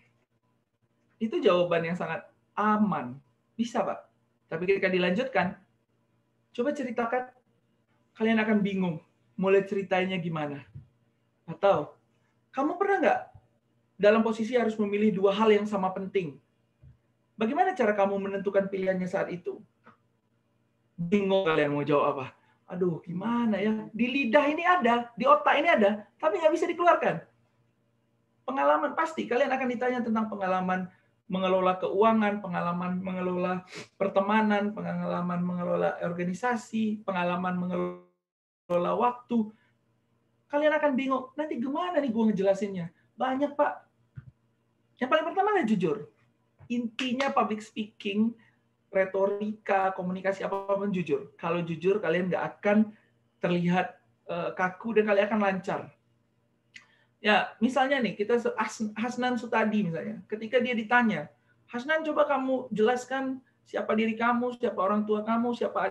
itu jawaban yang sangat aman. Bisa, Pak. Tapi ketika dilanjutkan, coba ceritakan, kalian akan bingung. Mulai ceritanya gimana? Atau, kamu pernah nggak dalam posisi harus memilih dua hal yang sama penting? Bagaimana cara kamu menentukan pilihannya saat itu? Bingung kalian mau jawab apa? Aduh, gimana ya? Di lidah ini ada, di otak ini ada, tapi nggak bisa dikeluarkan. Pengalaman pasti, kalian akan ditanya tentang pengalaman mengelola keuangan, pengalaman mengelola pertemanan, pengalaman mengelola organisasi, pengalaman mengelola waktu. Kalian akan bingung, nanti gimana nih gue ngejelasinnya? Banyak, Pak. Yang paling pertama adalah jujur. Intinya public speaking, retorika, komunikasi apapun jujur. Kalau jujur, kalian nggak akan terlihat kaku dan kalian akan lancar. Ya, misalnya nih, kita Hasnan Sutadi misalnya. Ketika dia ditanya, Hasnan coba kamu jelaskan siapa diri kamu, siapa orang tua kamu, siapa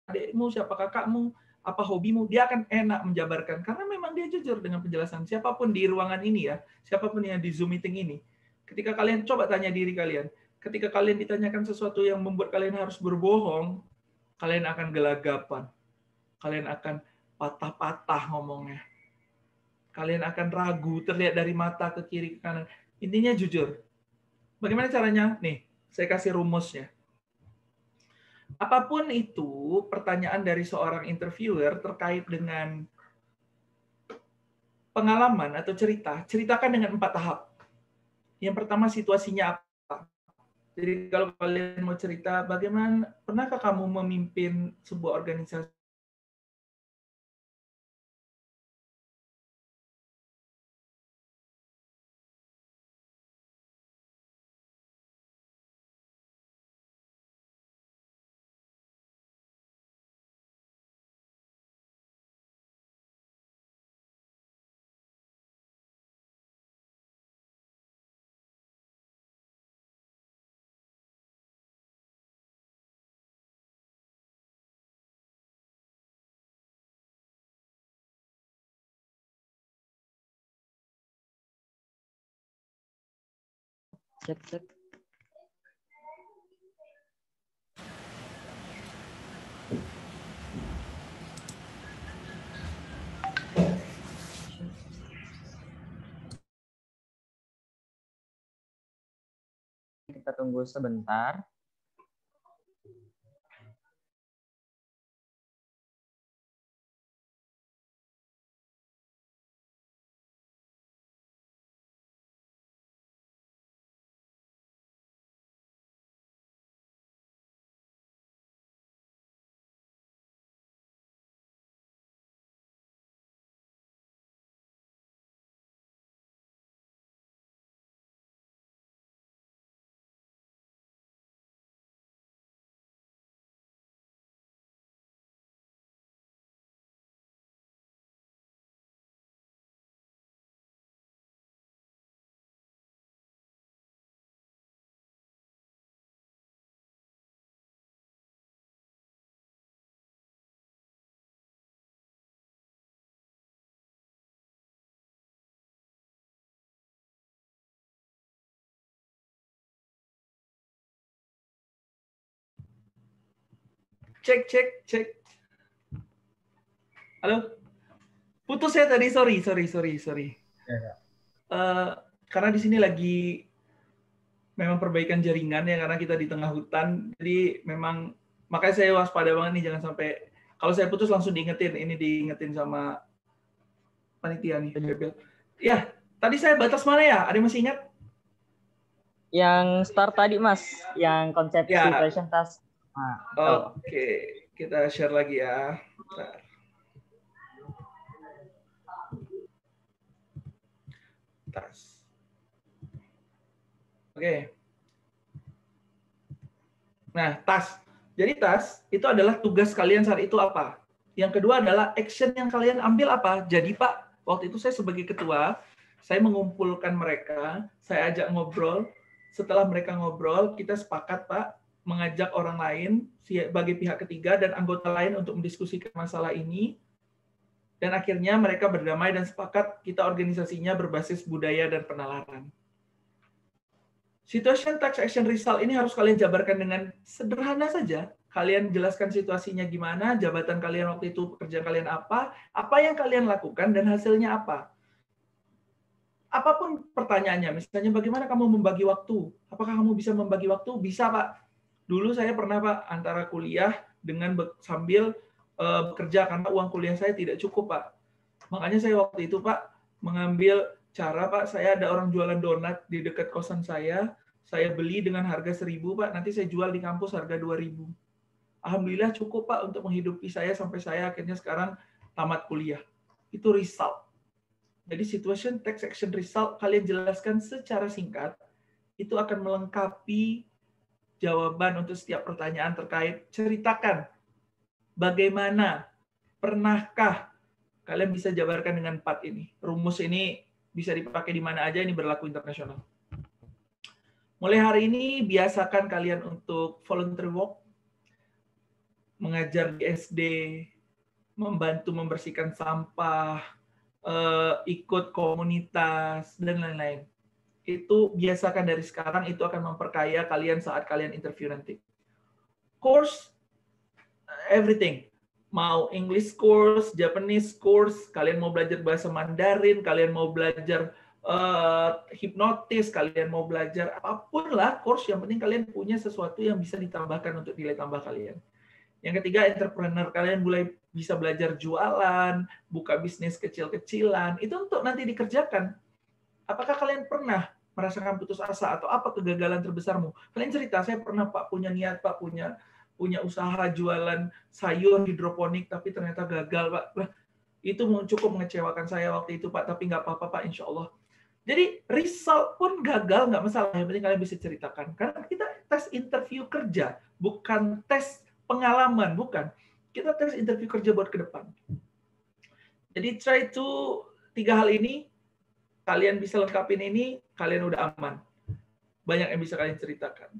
adikmu, siapa kakakmu, apa hobimu, dia akan enak menjabarkan. Karena memang dia jujur dengan penjelasan. Siapapun di ruangan ini ya, siapapun yang di Zoom meeting ini, ketika kalian coba tanya diri kalian, ketika kalian ditanyakan sesuatu yang membuat kalian harus berbohong, kalian akan gelagapan. Kalian akan patah-patah ngomongnya. Kalian akan ragu, terlihat dari mata ke kiri, ke kanan. Intinya jujur. Bagaimana caranya? Nih, saya kasih rumusnya. Apapun itu, pertanyaan dari seorang interviewer terkait dengan pengalaman atau cerita, ceritakan dengan 4 tahap. Yang pertama, situasinya apa? Jadi kalau kalian mau cerita, bagaimana, pernahkah kamu memimpin sebuah organisasi? Cek. Kita tunggu sebentar. Cek. Halo? Putus ya tadi, sorry. Ya. Karena di sini lagi memang perbaikan jaringan ya, karena kita di tengah hutan, jadi memang makanya saya waspada banget nih, jangan sampai kalau saya putus langsung diingetin sama panitia nih, Febel. Ya, tadi saya batas mana ya? Ada yang masih ingat? Yang start tadi Mas, yang konsep Ya. situation task. Oke, kita share lagi ya. Bentar. Tas. Oke. Nah, tas. Jadi tas itu adalah tugas kalian saat itu apa? Yang kedua adalah action yang kalian ambil apa? Jadi Pak, waktu itu saya sebagai ketua, saya mengumpulkan mereka, saya ajak ngobrol. Setelah mereka ngobrol, kita sepakat Pak, mengajak orang lain sebagai pihak ketiga dan anggota lain untuk mendiskusikan masalah ini. Dan akhirnya mereka berdamai dan sepakat kita organisasinya berbasis budaya dan penalaran. Situation text action result ini harus kalian jabarkan dengan sederhana saja. Kalian jelaskan situasinya gimana, jabatan kalian waktu itu, pekerjaan kalian apa yang kalian lakukan, dan hasilnya apa. Apapun pertanyaannya, misalnya bagaimana kamu membagi waktu? Apakah kamu bisa membagi waktu? Bisa, Pak. Dulu saya pernah, Pak, antara kuliah dengan sambil bekerja, karena uang kuliah saya tidak cukup, Pak. Makanya saya waktu itu, Pak, mengambil cara, Pak, saya ada orang jualan donat di dekat kosan saya beli dengan harga 1.000, Pak, nanti saya jual di kampus harga 2.000. Alhamdulillah cukup, Pak, untuk menghidupi saya sampai saya akhirnya sekarang tamat kuliah. Itu result. Jadi situation, text, action, result, kalian jelaskan secara singkat, itu akan melengkapi jawaban untuk setiap pertanyaan terkait. Ceritakan bagaimana, pernahkah kalian bisa jabarkan dengan 4 ini. Rumus ini bisa dipakai di mana aja, ini berlaku internasional. Mulai hari ini, biasakan kalian untuk volunteer work, mengajar di SD, membantu membersihkan sampah, ikut komunitas, dan lain-lain. Itu biasakan dari sekarang, itu akan memperkaya kalian saat kalian interview nanti. Course, everything. Mau English course, Japanese course, kalian mau belajar bahasa Mandarin, kalian mau belajar hipnotis, kalian mau belajar apapun lah course, yang penting kalian punya sesuatu yang bisa ditambahkan untuk nilai tambah kalian. Yang ketiga, entrepreneur, kalian mulai bisa belajar jualan, buka bisnis kecil-kecilan, itu untuk nanti dikerjakan. Apakah kalian pernah merasakan putus asa atau apa kegagalan terbesarmu? Kalian cerita, saya pernah Pak punya niat, Pak punya usaha jualan sayur hidroponik, tapi ternyata gagal, Pak. Itu cukup mengecewakan saya waktu itu, Pak, tapi nggak apa-apa, Pak, insya Allah. Jadi result pun gagal, nggak masalah. Yang penting kalian bisa ceritakan. Karena kita tes interview kerja, bukan tes pengalaman, bukan. Kita tes interview kerja buat ke depan. Jadi try to 3 hal ini, kalian bisa lengkapin ini, kalian udah aman. Banyak yang bisa kalian ceritakan.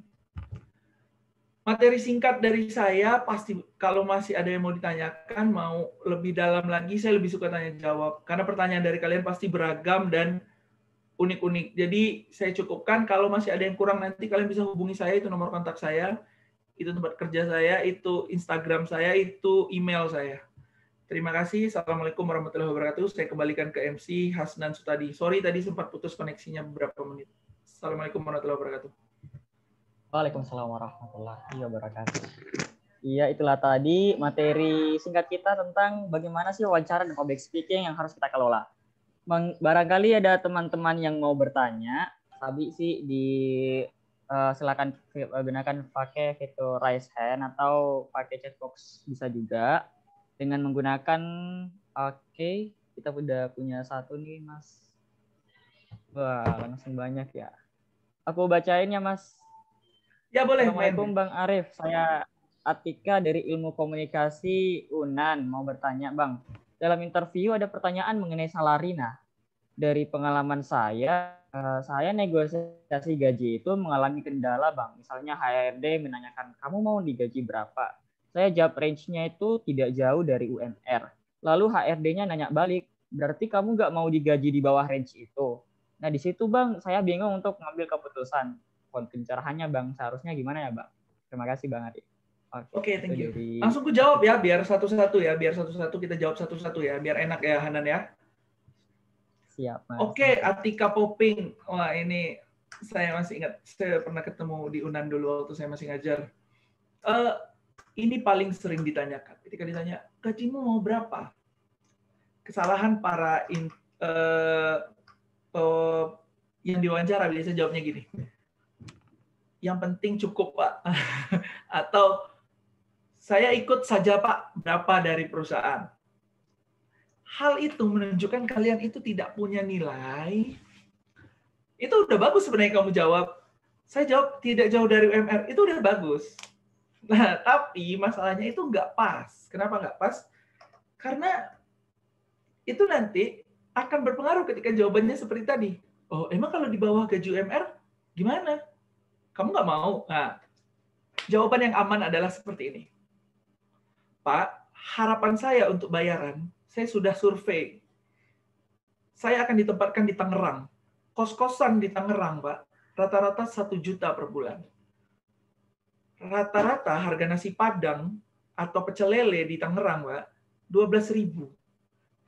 Materi singkat dari saya, pasti kalau masih ada yang mau ditanyakan, mau lebih dalam lagi, saya lebih suka tanya jawab. Karena pertanyaan dari kalian pasti beragam dan unik-unik. Jadi saya cukupkan, kalau masih ada yang kurang nanti kalian bisa hubungi saya, itu nomor kontak saya, itu tempat kerja saya, itu Instagram saya, itu email saya. Terima kasih. Assalamualaikum warahmatullahi wabarakatuh. Saya kembalikan ke MC Hasnan Sutadi. Sorry tadi sempat putus koneksinya beberapa menit. Assalamualaikum warahmatullahi wabarakatuh. Waalaikumsalam warahmatullahi wabarakatuh. Iya, itulah tadi materi singkat kita tentang bagaimana sih wawancara dan public speaking yang harus kita kelola. Barangkali ada teman-teman yang mau bertanya, Sabi sih silakan gunakan pakai fitur raise hand atau pakai chat box bisa juga dengan menggunakan kita udah punya satu nih Mas. Wah, langsung banyak ya. Aku bacain ya Mas. Ya boleh. Assalamualaikum Bang Arif, saya Atika dari Ilmu Komunikasi UNAN mau bertanya Bang. Dalam interview ada pertanyaan mengenai salari. Nah, dari pengalaman saya negosiasi gaji itu mengalami kendala Bang. Misalnya HRD menanyakan, kamu mau digaji berapa? Saya jawab range-nya itu tidak jauh dari UMR. Lalu HRD-nya nanya balik, berarti kamu nggak mau digaji di bawah range itu? Nah, di situ Bang, saya bingung untuk mengambil keputusan. Pencerahannya Bang, seharusnya gimana ya Bang? Terima kasih Bang Arif. Oke, thank you. Dari... Langsung ku jawab ya, biar satu-satu ya, biar satu-satu kita jawab satu-satu ya, biar enak ya Hanan ya. Siap, Mas. Oke, Atika Poping. Wah, ini saya masih ingat, saya pernah ketemu di UNAN dulu waktu saya masih ngajar. Ini paling sering ditanyakan. Ketika ditanya, gajimu mau berapa? Kesalahan para yang diwawancara biasa jawabnya gini. Yang penting cukup, Pak. Atau saya ikut saja, Pak, berapa dari perusahaan. Hal itu menunjukkan kalian itu tidak punya nilai. Itu udah bagus sebenarnya kamu jawab. Saya jawab tidak jauh dari UMR. Itu udah bagus. Nah, tapi masalahnya itu nggak pas. Kenapa nggak pas? Karena itu nanti akan berpengaruh ketika jawabannya seperti tadi. Oh, emang kalau di bawah gaji UMR, gimana? Kamu nggak mau? Nah, jawaban yang aman adalah seperti ini. Pak, harapan saya untuk bayaran, saya sudah survei. Saya akan ditempatkan di Tangerang. Kos-kosan di Tangerang, Pak, rata-rata 1 juta per bulan. Rata-rata harga nasi Padang atau pecel lele di Tangerang, Pak, 12.000.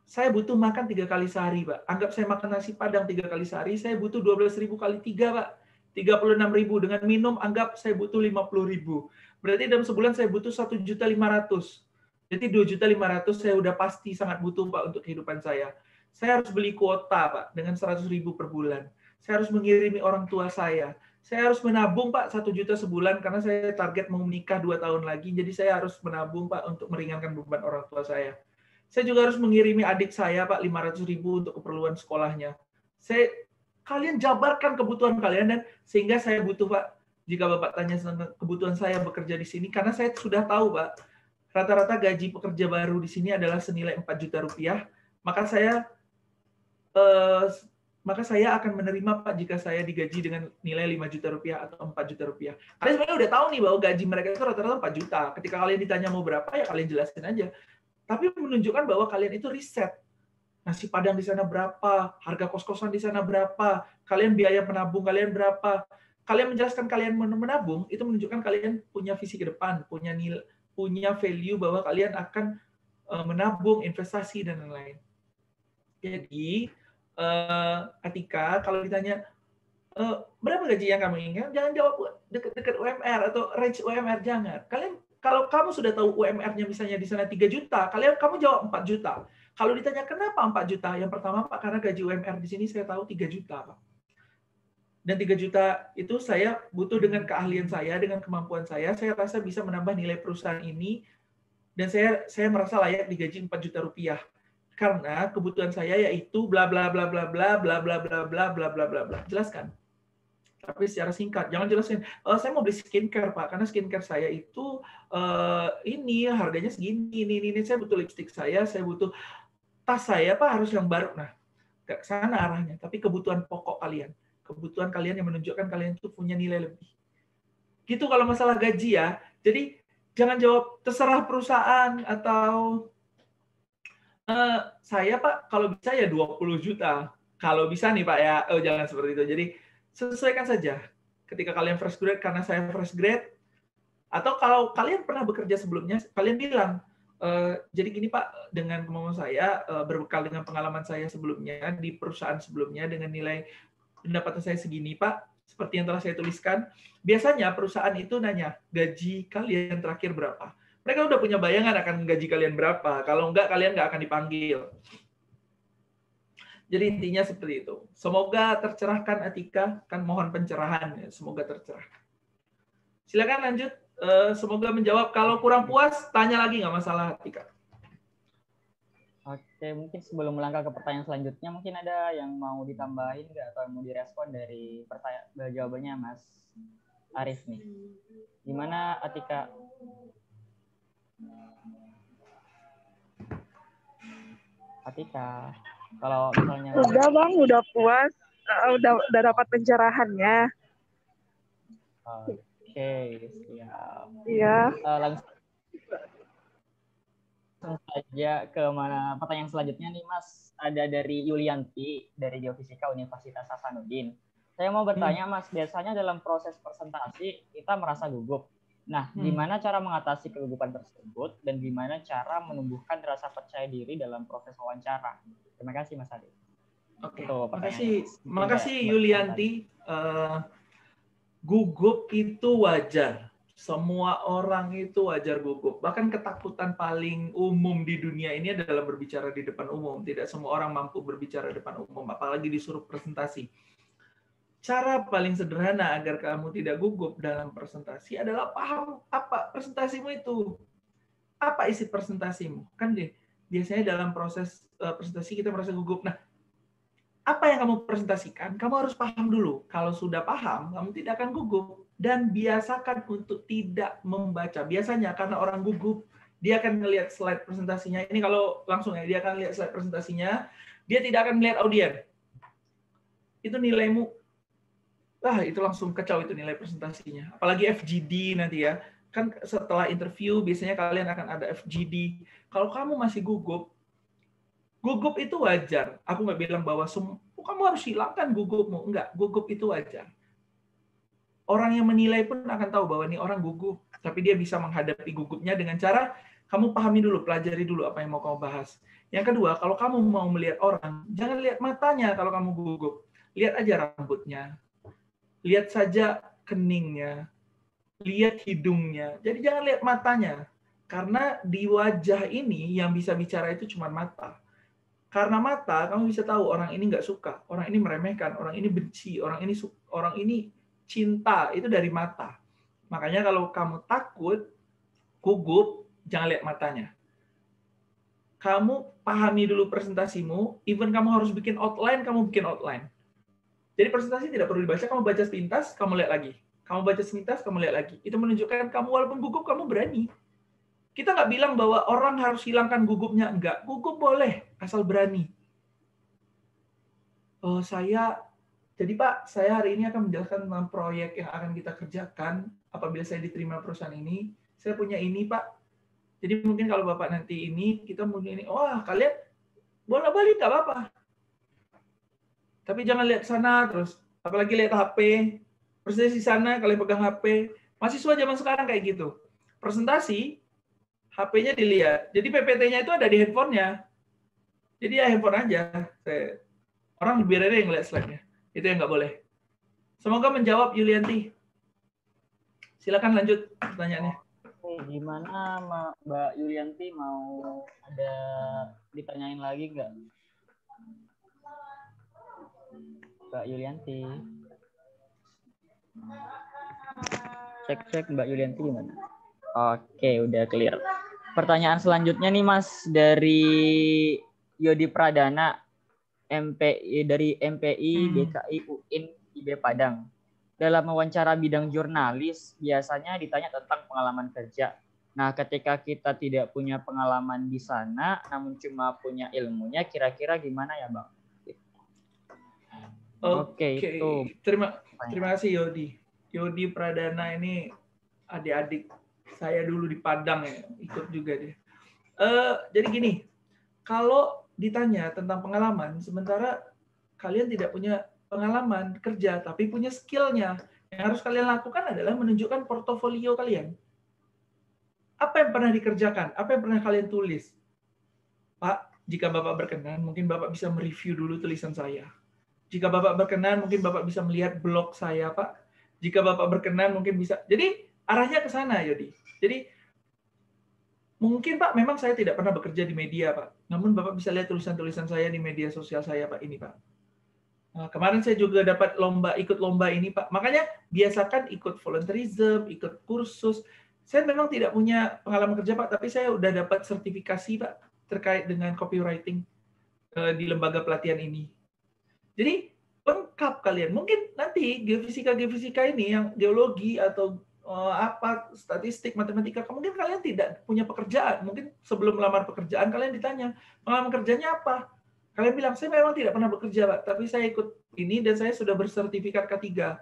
Saya butuh makan 3 kali sehari, Pak. Anggap saya makan nasi Padang 3 kali sehari, saya butuh 12.000 kali 3, Pak. 36.000. Dengan minum, anggap saya butuh 50.000. Berarti dalam sebulan saya butuh 1.500.000. Jadi 2.500.000 saya udah pasti sangat butuh, Pak, untuk kehidupan saya. Saya harus beli kuota, Pak, dengan 100.000 per bulan. Saya harus mengirimi orang tua saya. Saya harus menabung, Pak, 1 juta sebulan karena saya target mau menikah 2 tahun lagi. Jadi saya harus menabung, Pak, untuk meringankan beban orang tua saya. Saya juga harus mengirimi adik saya, Pak, 500.000 untuk keperluan sekolahnya. Kalian jabarkan kebutuhan kalian, dan sehingga saya butuh, Pak, jika Bapak tanya tentang kebutuhan saya bekerja di sini, karena saya sudah tahu, Pak, rata-rata gaji pekerja baru di sini adalah senilai 4 juta rupiah, maka saya akan menerima, Pak, jika saya digaji dengan nilai 5 juta rupiah atau 4 juta rupiah. Kalian sebenarnya udah tahu nih bahwa gaji mereka itu rata-rata 4 juta. Ketika kalian ditanya mau berapa, ya kalian jelasin aja. Tapi menunjukkan bahwa kalian itu riset. Nasi Padang di sana berapa, harga kos-kosan di sana berapa, kalian biaya menabung kalian berapa. Kalian menjelaskan kalian menabung, itu menunjukkan kalian punya visi ke depan, punya nilai, punya value bahwa kalian akan menabung, investasi, dan lain-lain. Jadi, Atika, kalau ditanya, berapa gaji yang kamu inginkan, jangan jawab dekat-dekat UMR atau range UMR, jangan. Kalau kamu sudah tahu UMR-nya misalnya di sana 3 juta, kamu jawab 4 juta. Kalau ditanya kenapa 4 juta, yang pertama, Pak, karena gaji UMR di sini saya tahu 3 juta, Pak. Dan 3 juta itu saya butuh dengan keahlian saya, dengan kemampuan saya rasa bisa menambah nilai perusahaan ini, dan saya merasa layak digaji 4 juta rupiah. Karena kebutuhan saya yaitu bla bla bla bla bla bla bla bla bla bla bla bla bla. Jelaskan. Tapi secara singkat, jangan jelasin, saya mau beli skincare, Pak, karena skincare saya itu ini harganya segini, ini saya butuh lipstick saya butuh tas saya, Pak, harus yang baru. Nah, ke sana arahnya, tapi kebutuhan pokok kalian. Kebutuhan kalian yang menunjukkan kalian itu punya nilai lebih. Gitu kalau masalah gaji ya. Jadi jangan jawab terserah perusahaan atau saya, Pak, kalau bisa ya 20 juta. Kalau bisa nih, Pak, ya. Oh, jangan seperti itu. Jadi sesuaikan saja. Ketika kalian fresh grade, karena saya fresh grade, atau kalau kalian pernah bekerja sebelumnya, kalian bilang, jadi gini, Pak, dengan kemampuan saya, berbekal dengan pengalaman saya sebelumnya, di perusahaan sebelumnya, dengan nilai pendapatan saya segini, Pak, seperti yang telah saya tuliskan, biasanya perusahaan itu nanya, gaji kalian terakhir berapa? Mereka udah punya bayangan akan gaji kalian berapa. Kalau enggak, kalian nggak akan dipanggil. Jadi intinya seperti itu. Semoga tercerahkan, Atika. Kan mohon pencerahan. Ya. Semoga tercerahkan. Silakan lanjut. Semoga menjawab. Kalau kurang puas, tanya lagi, nggak masalah, Atika. Oke, mungkin sebelum melangkah ke pertanyaan selanjutnya, mungkin ada yang mau ditambahin nggak atau mau direspon dari jawabannya Mas Arif nih. Gimana, Atika? Atika, kalau misalnya udah Bang, udah puas, udah dapat pencerahannya. Oke, siap. Iya. Langsung saja ke pertanyaan selanjutnya nih, Mas. Ada dari Yulianti dari Geofisika Universitas Hasanuddin. Saya mau bertanya, Mas, biasanya dalam proses presentasi kita merasa gugup. Nah, gimana cara mengatasi kegugupan tersebut dan gimana cara menumbuhkan rasa percaya diri dalam proses wawancara? Terima kasih Mas Adi. Oke, Makasih Yulianti. Gugup itu wajar. Semua orang itu wajar gugup. Bahkan ketakutan paling umum di dunia ini adalah berbicara di depan umum. Tidak semua orang mampu berbicara di depan umum, apalagi disuruh presentasi. Cara paling sederhana agar kamu tidak gugup dalam presentasi adalah paham apa presentasimu itu. Apa isi presentasimu? Kan biasanya dalam proses presentasi kita merasa gugup. Nah, apa yang kamu presentasikan, kamu harus paham dulu. Kalau sudah paham, kamu tidak akan gugup. Dan biasakan untuk tidak membaca. Biasanya karena orang gugup, dia akan melihat slide presentasinya. Ini kalau langsung ya, dia akan lihat slide presentasinya, dia tidak akan melihat audien. Itu nilaimu, itu langsung kacau itu nilai presentasinya. Apalagi FGD nanti ya. Kan setelah interview, biasanya kalian akan ada FGD. Kalau kamu masih gugup itu wajar. Aku nggak bilang bahwa kamu harus hilangkan gugupmu. Enggak, gugup itu wajar. Orang yang menilai pun akan tahu bahwa ini orang gugup. Tapi dia bisa menghadapi gugupnya dengan cara, kamu pahami dulu, pelajari dulu apa yang mau kamu bahas. Yang kedua, kalau kamu mau melihat orang, jangan lihat matanya kalau kamu gugup. Lihat aja rambutnya. Lihat saja keningnya. Lihat hidungnya. Jadi jangan lihat matanya. Karena di wajah ini yang bisa bicara itu cuma mata. Karena mata, kamu bisa tahu orang ini nggak suka, orang ini meremehkan, orang ini benci, orang ini cinta, itu dari mata. Makanya kalau kamu takut, gugup, jangan lihat matanya. Kamu pahami dulu presentasimu, even kamu harus bikin outline, kamu bikin outline. Jadi presentasi tidak perlu dibaca, kamu baca sepintas, kamu lihat lagi. Kamu baca sepintas, kamu lihat lagi. Itu menunjukkan kamu walaupun gugup, kamu berani. Kita nggak bilang bahwa orang harus hilangkan gugupnya. Enggak, gugup boleh, asal berani. Jadi Pak, saya hari ini akan menjelaskan tentang proyek yang akan kita kerjakan. Apabila saya diterima perusahaan ini, saya punya ini Pak. Jadi mungkin kalau Bapak nanti ini, kita mungkin ini, kalian bolak-balik nggak apa-apa. Tapi jangan lihat sana terus, apalagi lihat HP. Presentasi sana, kalian pegang HP. Mahasiswa zaman sekarang kayak gitu. Presentasi, HP-nya dilihat. Jadi PPT-nya itu ada di handphonenya. Jadi ya handphone aja. Orang biar aja yang lihat slide-nya. Itu yang nggak boleh. Semoga menjawab, Yulianti. Silakan lanjut pertanyaannya. Gimana Mbak Yulianti, mau ada ditanyain lagi nggak? Mbak Yulianti. Cek Mbak Yulianti gimana? Oke, udah clear. Pertanyaan selanjutnya nih Mas, dari Yodi Pradana, dari MPI DKI UIN IB Padang. Dalam wawancara bidang jurnalis, biasanya ditanya tentang pengalaman kerja. Nah, ketika kita tidak punya pengalaman di sana, namun cuma punya ilmunya, kira-kira gimana ya Bang? Oke, itu. Terima kasih Yodi. Yodi Pradana ini adik-adik saya dulu di Padang ya, ikut juga dia. Jadi gini, kalau ditanya tentang pengalaman, sementara kalian tidak punya pengalaman kerja, tapi punya skill-nya, yang harus kalian lakukan adalah menunjukkan portofolio kalian. Apa yang pernah dikerjakan? Apa yang pernah kalian tulis? Pak, jika Bapak berkenan, mungkin Bapak bisa mereview dulu tulisan saya. Jika Bapak berkenan, mungkin Bapak bisa melihat blog saya, Pak. Jika Bapak berkenan, mungkin bisa. Jadi, arahnya ke sana, Yodi. Jadi, mungkin, Pak, memang saya tidak pernah bekerja di media, Pak. Namun, Bapak bisa lihat tulisan-tulisan saya di media sosial saya, Pak. Ini, Pak. Nah, kemarin saya juga dapat ikut lomba ini, Pak. Makanya, biasakan ikut volunteerism, ikut kursus. Saya memang tidak punya pengalaman kerja, Pak, tapi saya udah dapat sertifikasi, Pak, terkait dengan copywriting di lembaga pelatihan ini. Jadi lengkap kalian. Mungkin nanti geofisika ini yang geologi atau statistik, matematika, mungkin kalian tidak punya pekerjaan. Mungkin sebelum melamar pekerjaan kalian ditanya, pengalaman kerjanya apa? Kalian bilang, saya memang tidak pernah bekerja, Pak, tapi saya ikut ini dan saya sudah bersertifikat K3.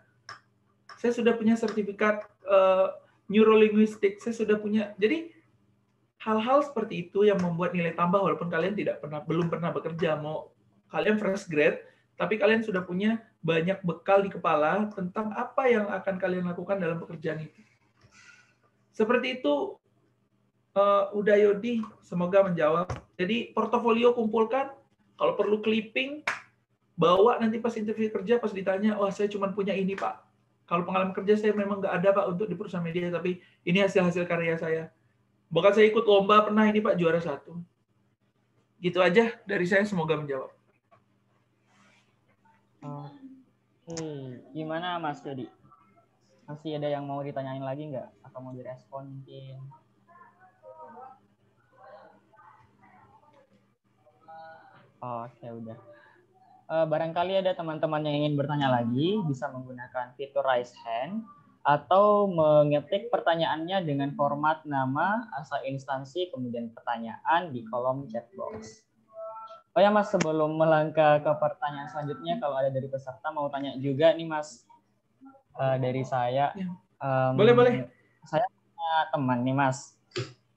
Saya sudah punya sertifikat neurolinguistik, saya sudah punya. Jadi hal-hal seperti itu yang membuat nilai tambah walaupun kalian belum pernah bekerja. Mau kalian fresh grade, tapi kalian sudah punya banyak bekal di kepala tentang apa yang akan kalian lakukan dalam pekerjaan itu. Seperti itu, Uda Yodi, semoga menjawab. Jadi portofolio kumpulkan, kalau perlu clipping, bawa nanti pas interview kerja, pas ditanya, wah saya cuma punya ini Pak. Kalau pengalaman kerja saya memang nggak ada Pak untuk di perusahaan media, tapi ini hasil-hasil karya saya. Bahkan saya ikut lomba pernah ini Pak, juara 1. Gitu aja dari saya, semoga menjawab. Gimana Mas Yodi? Masih ada yang mau ditanyain lagi nggak? Atau mau direspon mungkin? Oke, udah. Barangkali ada teman-teman yang ingin bertanya lagi, bisa menggunakan fitur raise hand, atau mengetik pertanyaannya dengan format nama, asal instansi, kemudian pertanyaan di kolom chat box. Oh ya Mas, sebelum melangkah ke pertanyaan selanjutnya, kalau ada dari peserta mau tanya juga nih Mas, dari saya. Boleh. Saya punya teman nih Mas.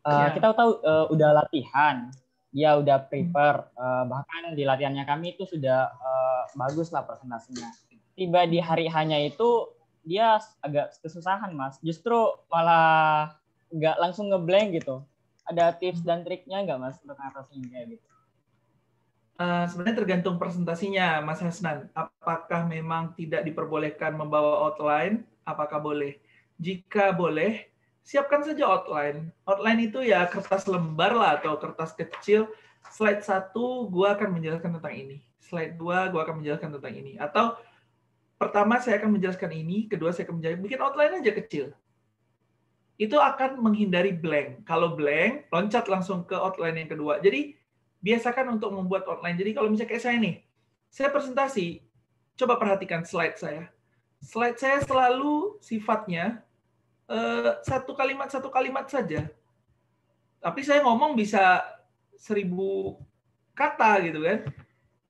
Kita tahu udah latihan, dia udah prepare, bahkan di latihannya kami itu sudah bagus lah presentasinya. Tiba di hari hanya itu dia agak kesusahan Mas, justru malah nggak langsung ngeblank gitu. Ada tips dan triknya nggak Mas untuk ngatasinnya gitu? Sebenarnya tergantung presentasinya Mas Hasnan. Apakah memang tidak diperbolehkan membawa outline? Apakah boleh? Jika boleh, siapkan saja outline. Outline itu ya kertas lembar lah atau kertas kecil. Slide 1 gua akan menjelaskan tentang ini. Slide 2 gua akan menjelaskan tentang ini. Atau pertama saya akan menjelaskan ini, kedua saya akan bikin outline aja kecil. Itu akan menghindari blank. Kalau blank, loncat langsung ke outline yang kedua. Jadi biasakan untuk membuat outline. Jadi kalau misalnya kayak saya nih, saya presentasi, coba perhatikan slide saya. Slide saya selalu sifatnya satu kalimat saja. Tapi saya ngomong bisa 1000 kata gitu kan.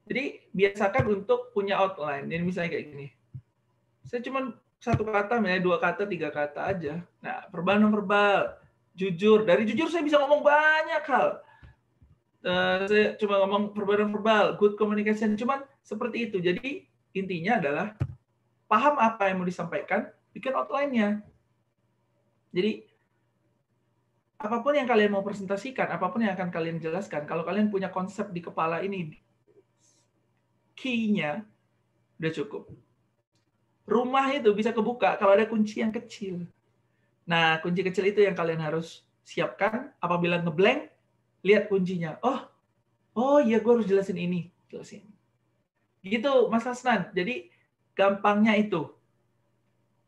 Jadi biasakan untuk punya outline. Jadi misalnya kayak gini. Saya cuma 1 kata, misalnya 2 kata, 3 kata aja. Nah, verbal non verbal, jujur. Dari jujur saya bisa ngomong banyak hal. Saya cuma ngomong verbal, good communication, cuman seperti itu. Jadi intinya adalah paham apa yang mau disampaikan, bikin outline-nya. Jadi apapun yang kalian mau presentasikan, apapun yang akan kalian jelaskan, kalau kalian punya konsep di kepala ini, key-nya udah cukup. Rumah itu bisa kebuka kalau ada kunci yang kecil. Nah, kunci kecil itu yang kalian harus siapkan. Apabila ngeblank, lihat kuncinya. Oh iya, gue harus jelasin ini. Jelasin. Gitu, Mas Hasnan. Jadi, gampangnya itu.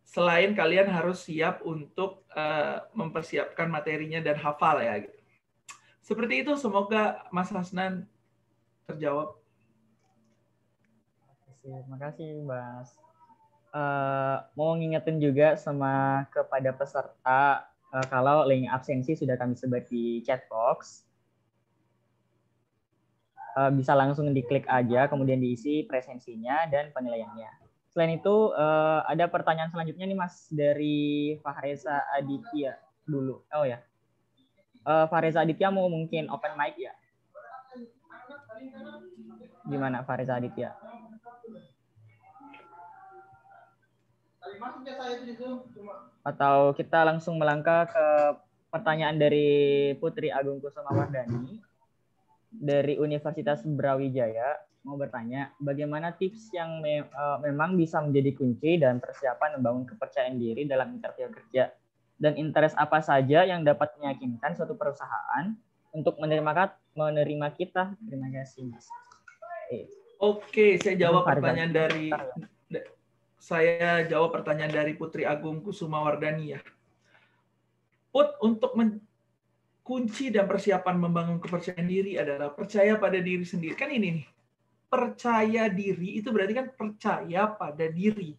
Selain kalian harus siap untuk mempersiapkan materinya dan hafal ya. Gitu. Seperti itu, semoga Mas Hasnan terjawab. Terima kasih, Mas. Mau ngingetin juga kepada peserta, kalau link absensi sudah kami sebar di chat box. Bisa langsung diklik aja, kemudian diisi presensinya dan penilaiannya. Selain itu, ada pertanyaan selanjutnya nih Mas, dari Fahreza Aditya dulu. Oh ya, Fahreza Aditya mau mungkin open mic ya? Gimana Fahreza Aditya? Atau kita langsung melangkah ke pertanyaan dari Putri Agung Kusumawardani dari Universitas Brawijaya, mau bertanya, bagaimana tips yang memang bisa menjadi kunci dan persiapan membangun kepercayaan diri dalam interview kerja, dan interest apa saja yang dapat meyakinkan suatu perusahaan untuk menerima kita? Terima kasih, Mas. Oke, saya jawab pertanyaan dari Putri Agung Kusumawardani ya. Untuk kunci dan persiapan membangun kepercayaan diri adalah percaya pada diri sendiri. Kan ini nih, percaya diri itu berarti kan percaya pada diri.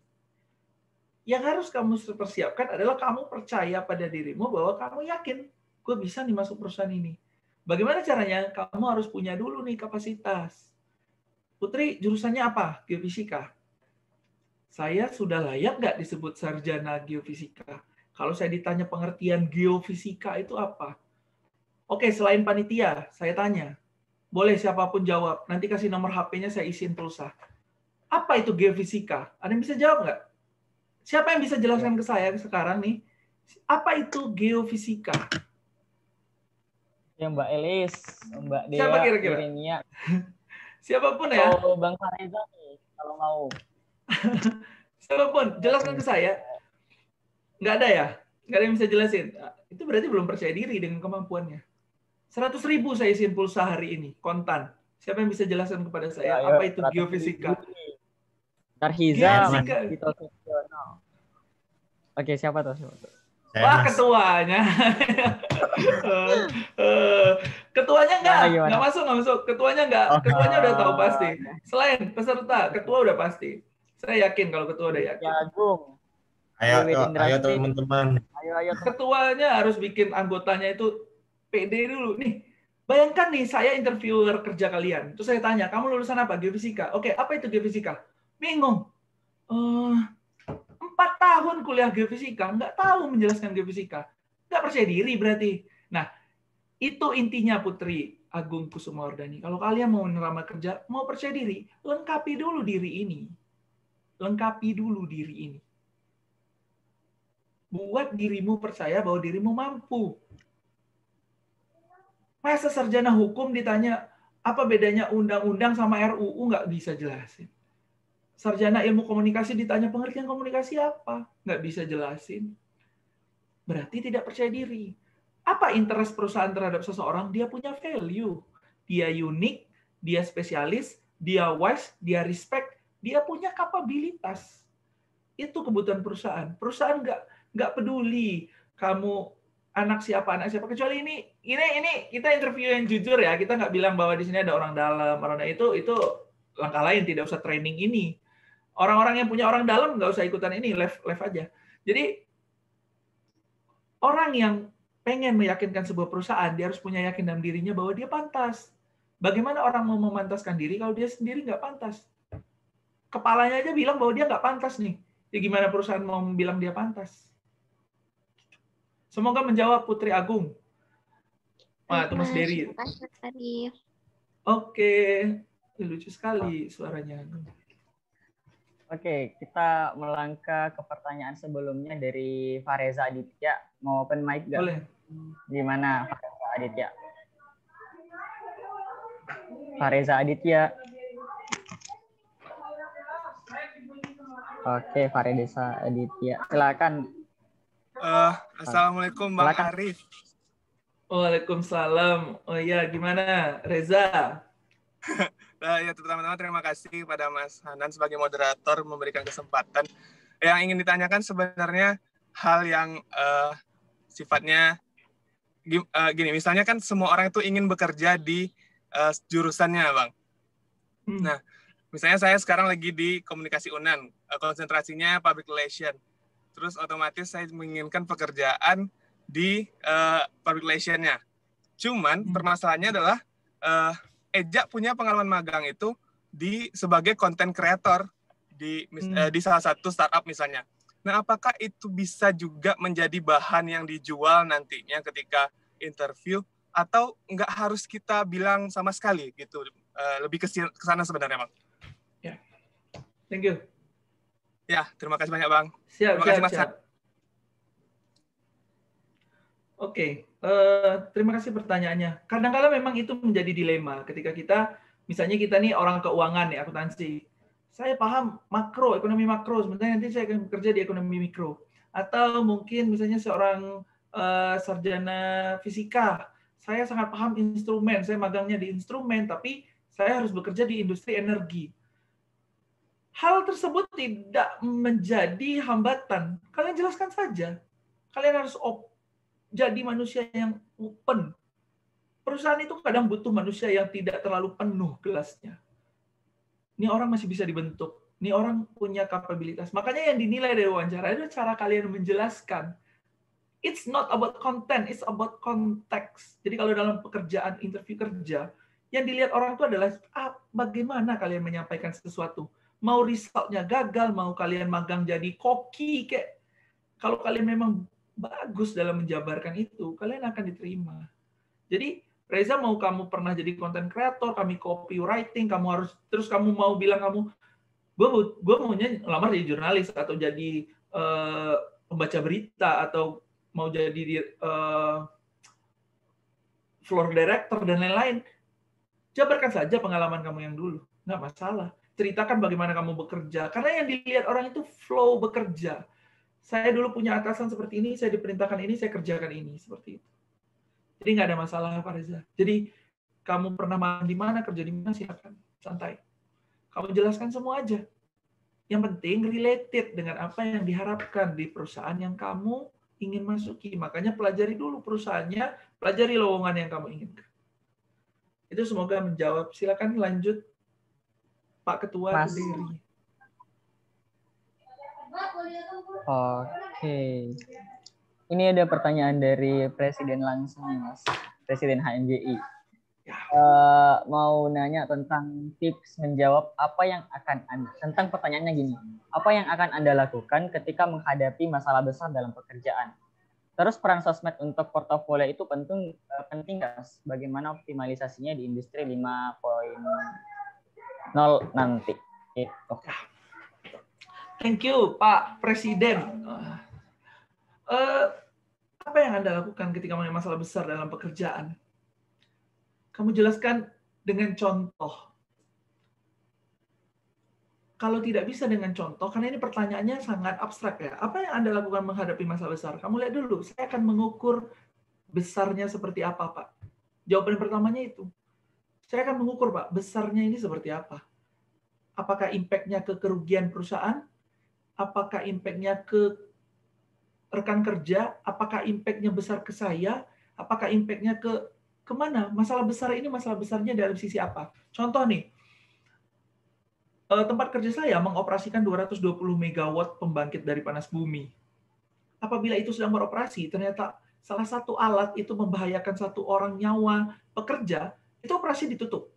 Yang harus kamu persiapkan adalah kamu percaya pada dirimu bahwa kamu yakin, gue bisa nih masuk perusahaan ini. Bagaimana caranya? Kamu harus punya dulu nih kapasitas. Putri, jurusannya apa? Geofisika. Saya sudah layak nggak disebut sarjana geofisika? Kalau saya ditanya pengertian geofisika itu apa? Oke, selain panitia, saya tanya. Boleh siapapun jawab. Nanti kasih nomor HP-nya, saya isiin pulsa. Apa itu geofisika? Ada yang bisa jawab nggak? Siapa yang bisa jelaskan ke saya sekarang nih? Apa itu geofisika? Ya Mbak Elis, Mbak Dea, Siapa kira-kira? Irenia, Siapapun ya. atau Bang Fareza nih, kalau mau. Siapapun, jelaskan ke saya. Nggak ada ya? Nggak ada yang bisa jelasin. Itu berarti belum percaya diri dengan kemampuannya. 100.000 saya isiin pulsa hari ini, kontan. Siapa yang bisa jelaskan kepada saya apa itu geofisika? Tarhiza, Geofisika. Oke, siapa tuh? Wah, ketuanya. Ketuanya nggak masuk. Ketuanya udah tahu pasti. Selain peserta, ketua udah pasti. Saya yakin kalau ketua udah yakin. Ya, Agung. Ayo teman-teman. Ayo. Ketuanya harus bikin anggotanya itu pede dulu. Nih, bayangkan nih saya interviewer kerja kalian. Terus saya tanya, kamu lulusan apa? Geofisika. Oke, apa itu geofisika? Bingung. 4 tahun kuliah geofisika, nggak tahu menjelaskan geofisika. Nggak percaya diri berarti. Nah, itu intinya Putri Agung Kusumawardhani. Kalau kalian mau menerima kerja, mau percaya diri, lengkapi dulu diri ini. Buat dirimu percaya bahwa dirimu mampu. Masa sarjana hukum ditanya, apa bedanya undang-undang sama RUU, nggak bisa jelasin. Sarjana ilmu komunikasi ditanya pengertian komunikasi apa, nggak bisa jelasin. Berarti tidak percaya diri. Apa interest perusahaan terhadap seseorang? Dia punya value. Dia unik, dia spesialis, dia wise, dia respect, dia punya kapabilitas. Itu kebutuhan perusahaan. Perusahaan nggak peduli kamu anak siapa, kecuali ini kita interview yang jujur ya, kita nggak bilang bahwa di sini ada orang dalam, itu langkah lain, tidak usah training ini. Orang-orang yang punya orang dalam nggak usah ikutan ini, live aja. Jadi orang yang pengen meyakinkan sebuah perusahaan, dia harus punya yakin dalam dirinya bahwa dia pantas. Bagaimana orang mau memantaskan diri kalau dia sendiri nggak pantas? Kepalanya aja bilang bahwa dia nggak pantas nih. Ya gimana perusahaan mau bilang dia pantas? Semoga menjawab Putri Agung. Wah, itu Mas Dery. Terima kasih, Mas Arif. Oke, lucu sekali suaranya. Oke, kita melangkah ke pertanyaan sebelumnya dari Fareza Aditya. Mau open mic nggak? Boleh. Gimana Fareza Aditya? Fareza Aditya. Oke, Fareza Aditya. Silakan. Assalamualaikum Bang Arif. Waalaikumsalam. Oh iya, gimana Reza? Ya, pertama-tama terima kasih kepada Mas Hanan sebagai moderator memberikan kesempatan. Yang ingin ditanyakan sebenarnya hal yang sifatnya gini, misalnya kan semua orang itu ingin bekerja di jurusannya, Bang. Nah, misalnya saya sekarang lagi di komunikasi UNAN, konsentrasinya public relation. Terus otomatis saya menginginkan pekerjaan di public relation-nya. Cuman permasalahannya adalah Eja punya pengalaman magang itu sebagai content creator di salah satu startup misalnya. Nah, apakah itu bisa juga menjadi bahan yang dijual nantinya ketika interview atau nggak harus kita bilang sama sekali gitu? Lebih ke sana sebenarnya, Bang. Ya, thank you. Ya, terima kasih banyak, Bang. Terima kasih, Mas. Oke, terima kasih pertanyaannya. Kadang-kadang memang itu menjadi dilema ketika misalnya kita nih orang keuangan ya, akuntansi. Saya paham ekonomi makro, sebenarnya nanti saya akan bekerja di ekonomi mikro. Atau mungkin misalnya seorang sarjana fisika, saya sangat paham instrumen, saya magangnya di instrumen, tapi saya harus bekerja di industri energi. Hal tersebut tidak menjadi hambatan. Kalian jelaskan saja. Kalian harus jadi manusia yang open. Perusahaan itu kadang butuh manusia yang tidak terlalu penuh gelasnya. Ini orang masih bisa dibentuk. Ini orang punya kapabilitas. Makanya yang dinilai dari wawancara itu cara kalian menjelaskan. It's not about content, it's about context. Jadi kalau dalam pekerjaan, interview kerja, yang dilihat orang itu adalah bagaimana kalian menyampaikan sesuatu. Mau resultnya gagal, mau kalian magang jadi koki, kayak kalau kalian memang bagus dalam menjabarkan itu, kalian akan diterima. Jadi, Reza, mau kamu pernah jadi content creator, kami copywriting, terus kamu mau bilang gue maunya lamar jadi jurnalis atau jadi pembaca berita atau mau jadi floor director dan lain-lain. Jabarkan saja pengalaman kamu yang dulu, nggak masalah. Ceritakan bagaimana kamu bekerja, karena yang dilihat orang itu flow bekerja. Saya dulu punya atasan seperti ini, saya diperintahkan ini, saya kerjakan ini, seperti itu. Jadi nggak ada masalah, Pak Reza. Jadi kamu pernah makan di mana, kerja di mana, silakan, santai. Kamu jelaskan semua aja. Yang penting related dengan apa yang diharapkan di perusahaan yang kamu ingin masuki. Makanya pelajari dulu perusahaannya, pelajari lowongan yang kamu inginkan. Itu semoga menjawab. Silakan lanjut, Pak Ketua. Mas. Dery. Oke. Ini ada pertanyaan dari Presiden langsung nih, Mas. Presiden HMJI. Mau nanya tentang tips menjawab apa yang akan Anda, tentang pertanyaannya gini, apa yang akan Anda lakukan ketika menghadapi masalah besar dalam pekerjaan? Terus peran sosmed untuk portofolio itu penting nggak? Bagaimana optimalisasinya di industri 5.0 nanti? Itu. Thank you, Pak Presiden. Apa yang Anda lakukan ketika mengalami masalah besar dalam pekerjaan? Kamu jelaskan dengan contoh. Kalau tidak bisa dengan contoh, karena ini pertanyaannya sangat abstrak ya. Apa yang Anda lakukan menghadapi masalah besar? Kamu lihat dulu, saya akan mengukur besarnya seperti apa, Pak. Jawaban pertamanya itu. Saya akan mengukur, Pak, besarnya ini seperti apa. Apakah impact-nya ke kerugian perusahaan? Apakah impact-nya ke rekan kerja? Apakah impact-nya besar ke saya? Apakah impact-nya ke kemana? Masalah besar ini, masalah besarnya dari sisi apa? Contoh nih, tempat kerja saya mengoperasikan 220 megawatt pembangkit dari panas bumi. Apabila itu sedang beroperasi, ternyata salah satu alat itu membahayakan satu orang nyawa pekerja, itu operasi ditutup.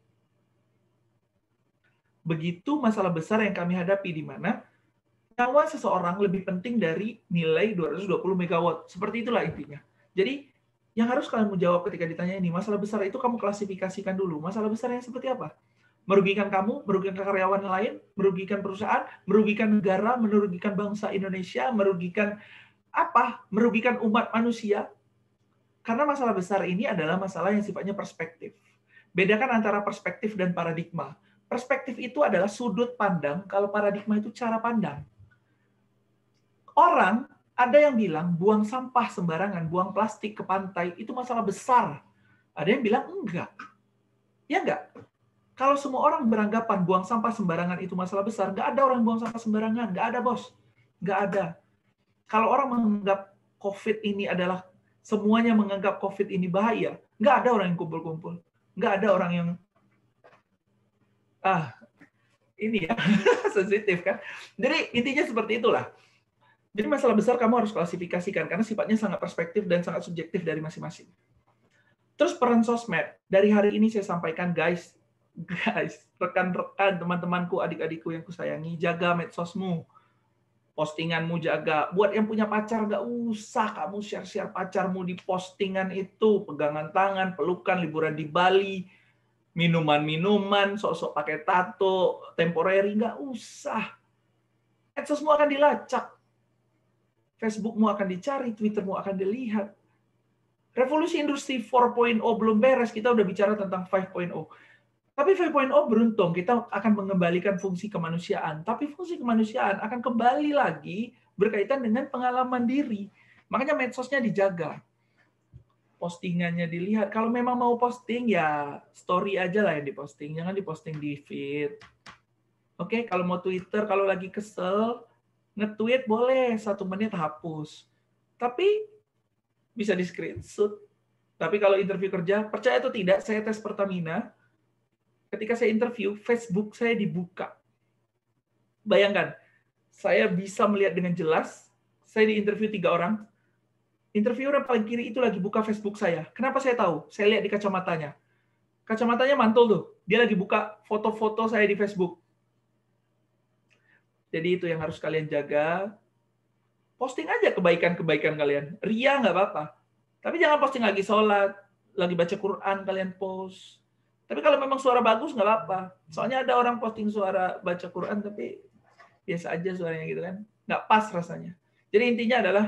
Begitu masalah besar yang kami hadapi, di mana nyawa seseorang lebih penting dari nilai 220 megawatt. Seperti itulah intinya. Jadi, yang harus kalian menjawab ketika ditanya ini, masalah besar itu kamu klasifikasikan dulu. Masalah besar yang seperti apa? Merugikan kamu, merugikan karyawan lain, merugikan perusahaan, merugikan negara, merugikan bangsa Indonesia, merugikan apa? Merugikan umat manusia. Karena masalah besar ini adalah masalah yang sifatnya perspektif. Bedakan antara perspektif dan paradigma. Perspektif itu adalah sudut pandang, kalau paradigma itu cara pandang. Orang, ada yang bilang buang sampah sembarangan, buang plastik ke pantai, itu masalah besar. Ada yang bilang enggak. Ya enggak? Kalau semua orang beranggapan buang sampah sembarangan itu masalah besar, nggak ada orang buang sampah sembarangan. Nggak ada, bos. Nggak ada. Kalau orang menganggap COVID ini adalah, semuanya menganggap COVID ini bahaya, nggak ada orang yang kumpul-kumpul. Nggak ada orang yang, ini ya, sensitif kan. Jadi intinya seperti itulah. Jadi masalah besar kamu harus klasifikasikan, karena sifatnya sangat perspektif dan sangat subjektif dari masing-masing. Terus peran sosmed. Dari hari ini saya sampaikan, guys, rekan-rekan, teman-temanku, adik-adikku yang kusayangi, jaga medsosmu, postinganmu jaga. Buat yang punya pacar, nggak usah kamu share-share pacarmu di postingan itu, pegangan tangan, pelukan, liburan di Bali, minuman-minuman, sok-sok pakai tato, temporary, nggak usah. Medsosmu akan dilacak, Facebookmu akan dicari, Twittermu akan dilihat. Revolusi industri 4.0 belum beres, kita udah bicara tentang 5.0. Tapi 5.0 beruntung, kita akan mengembalikan fungsi kemanusiaan. Tapi fungsi kemanusiaan akan kembali lagi berkaitan dengan pengalaman diri. Makanya medsosnya dijaga. Postingannya dilihat. Kalau memang mau posting, ya story aja lah yang diposting. Jangan diposting di feed. Oke, kalau mau Twitter, kalau lagi kesel, nge-tweet boleh, 1 menit hapus. Tapi bisa di-screenshot. Tapi kalau interview kerja, percaya atau tidak, saya tes Pertamina, ketika saya interview, Facebook saya dibuka. Bayangkan, saya bisa melihat dengan jelas, saya diinterview 3 orang, interviewer yang paling kiri itu lagi buka Facebook saya. Kenapa saya tahu? Saya lihat di kacamatanya. Kacamatanya mantul tuh, dia lagi buka foto-foto saya di Facebook. Jadi itu yang harus kalian jaga. Posting aja kebaikan-kebaikan kalian. Ria nggak apa-apa. Tapi jangan posting lagi sholat, lagi baca Quran kalian post. Tapi kalau memang suara bagus, nggak apa-apa. Soalnya ada orang posting suara baca Quran, tapi biasa aja suaranya gitu kan. Nggak pas rasanya. Jadi intinya adalah,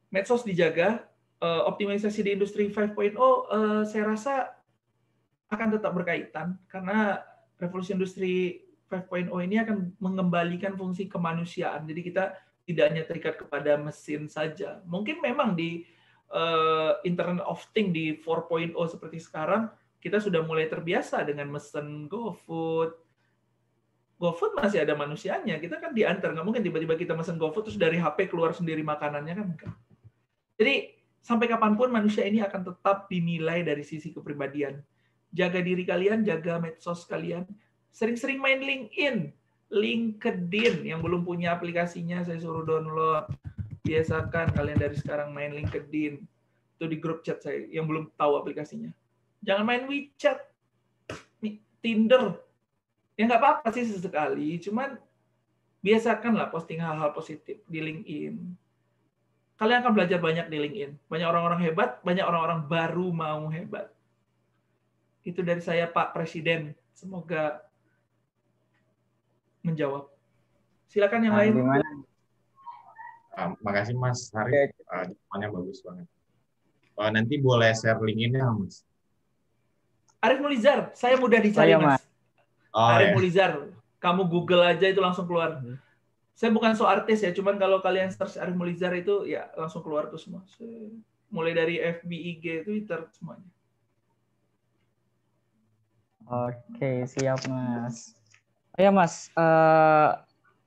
medsos dijaga, optimalisasi di industri 5.0 saya rasa akan tetap berkaitan karena revolusi industri 5.0 ini akan mengembalikan fungsi kemanusiaan. Jadi kita tidak hanya terikat kepada mesin saja. Mungkin memang di Internet of Things di 4.0 seperti sekarang kita sudah mulai terbiasa dengan mesin GoFood. GoFood masih ada manusianya. Kita kan diantar, nggak mungkin tiba-tiba kita mesin GoFood terus dari HP keluar sendiri makanannya kan. Jadi sampai kapanpun manusia ini akan tetap dinilai dari sisi kepribadian. Jaga diri kalian, jaga medsos kalian. Sering-sering main LinkedIn yang belum punya aplikasinya saya suruh download. Biasakan kalian dari sekarang main LinkedIn. Itu di grup chat saya yang belum tahu aplikasinya. Jangan main WeChat, Tinder. Ya nggak apa-apa sih sesekali, cuman biasakanlah posting hal-hal positif di LinkedIn. Kalian akan belajar banyak di LinkedIn. Banyak orang-orang hebat, banyak orang-orang baru mau hebat. Itu dari saya Pak Presiden. Semoga menjawab. Silakan yang lain. Makasih Mas Arif, jawabannya bagus banget. Nanti boleh share link-nya Mas. Arif Mulizar, saya mudah dicari Mas. Arif Ya. Mulizar, kamu Google aja itu langsung keluar. Saya bukan so artis ya, cuman kalau kalian search Arif Mulizar itu ya langsung keluar tuh semua. Mulai dari FB, IG, Twitter semuanya. Oke, siap Mas. Ya Mas,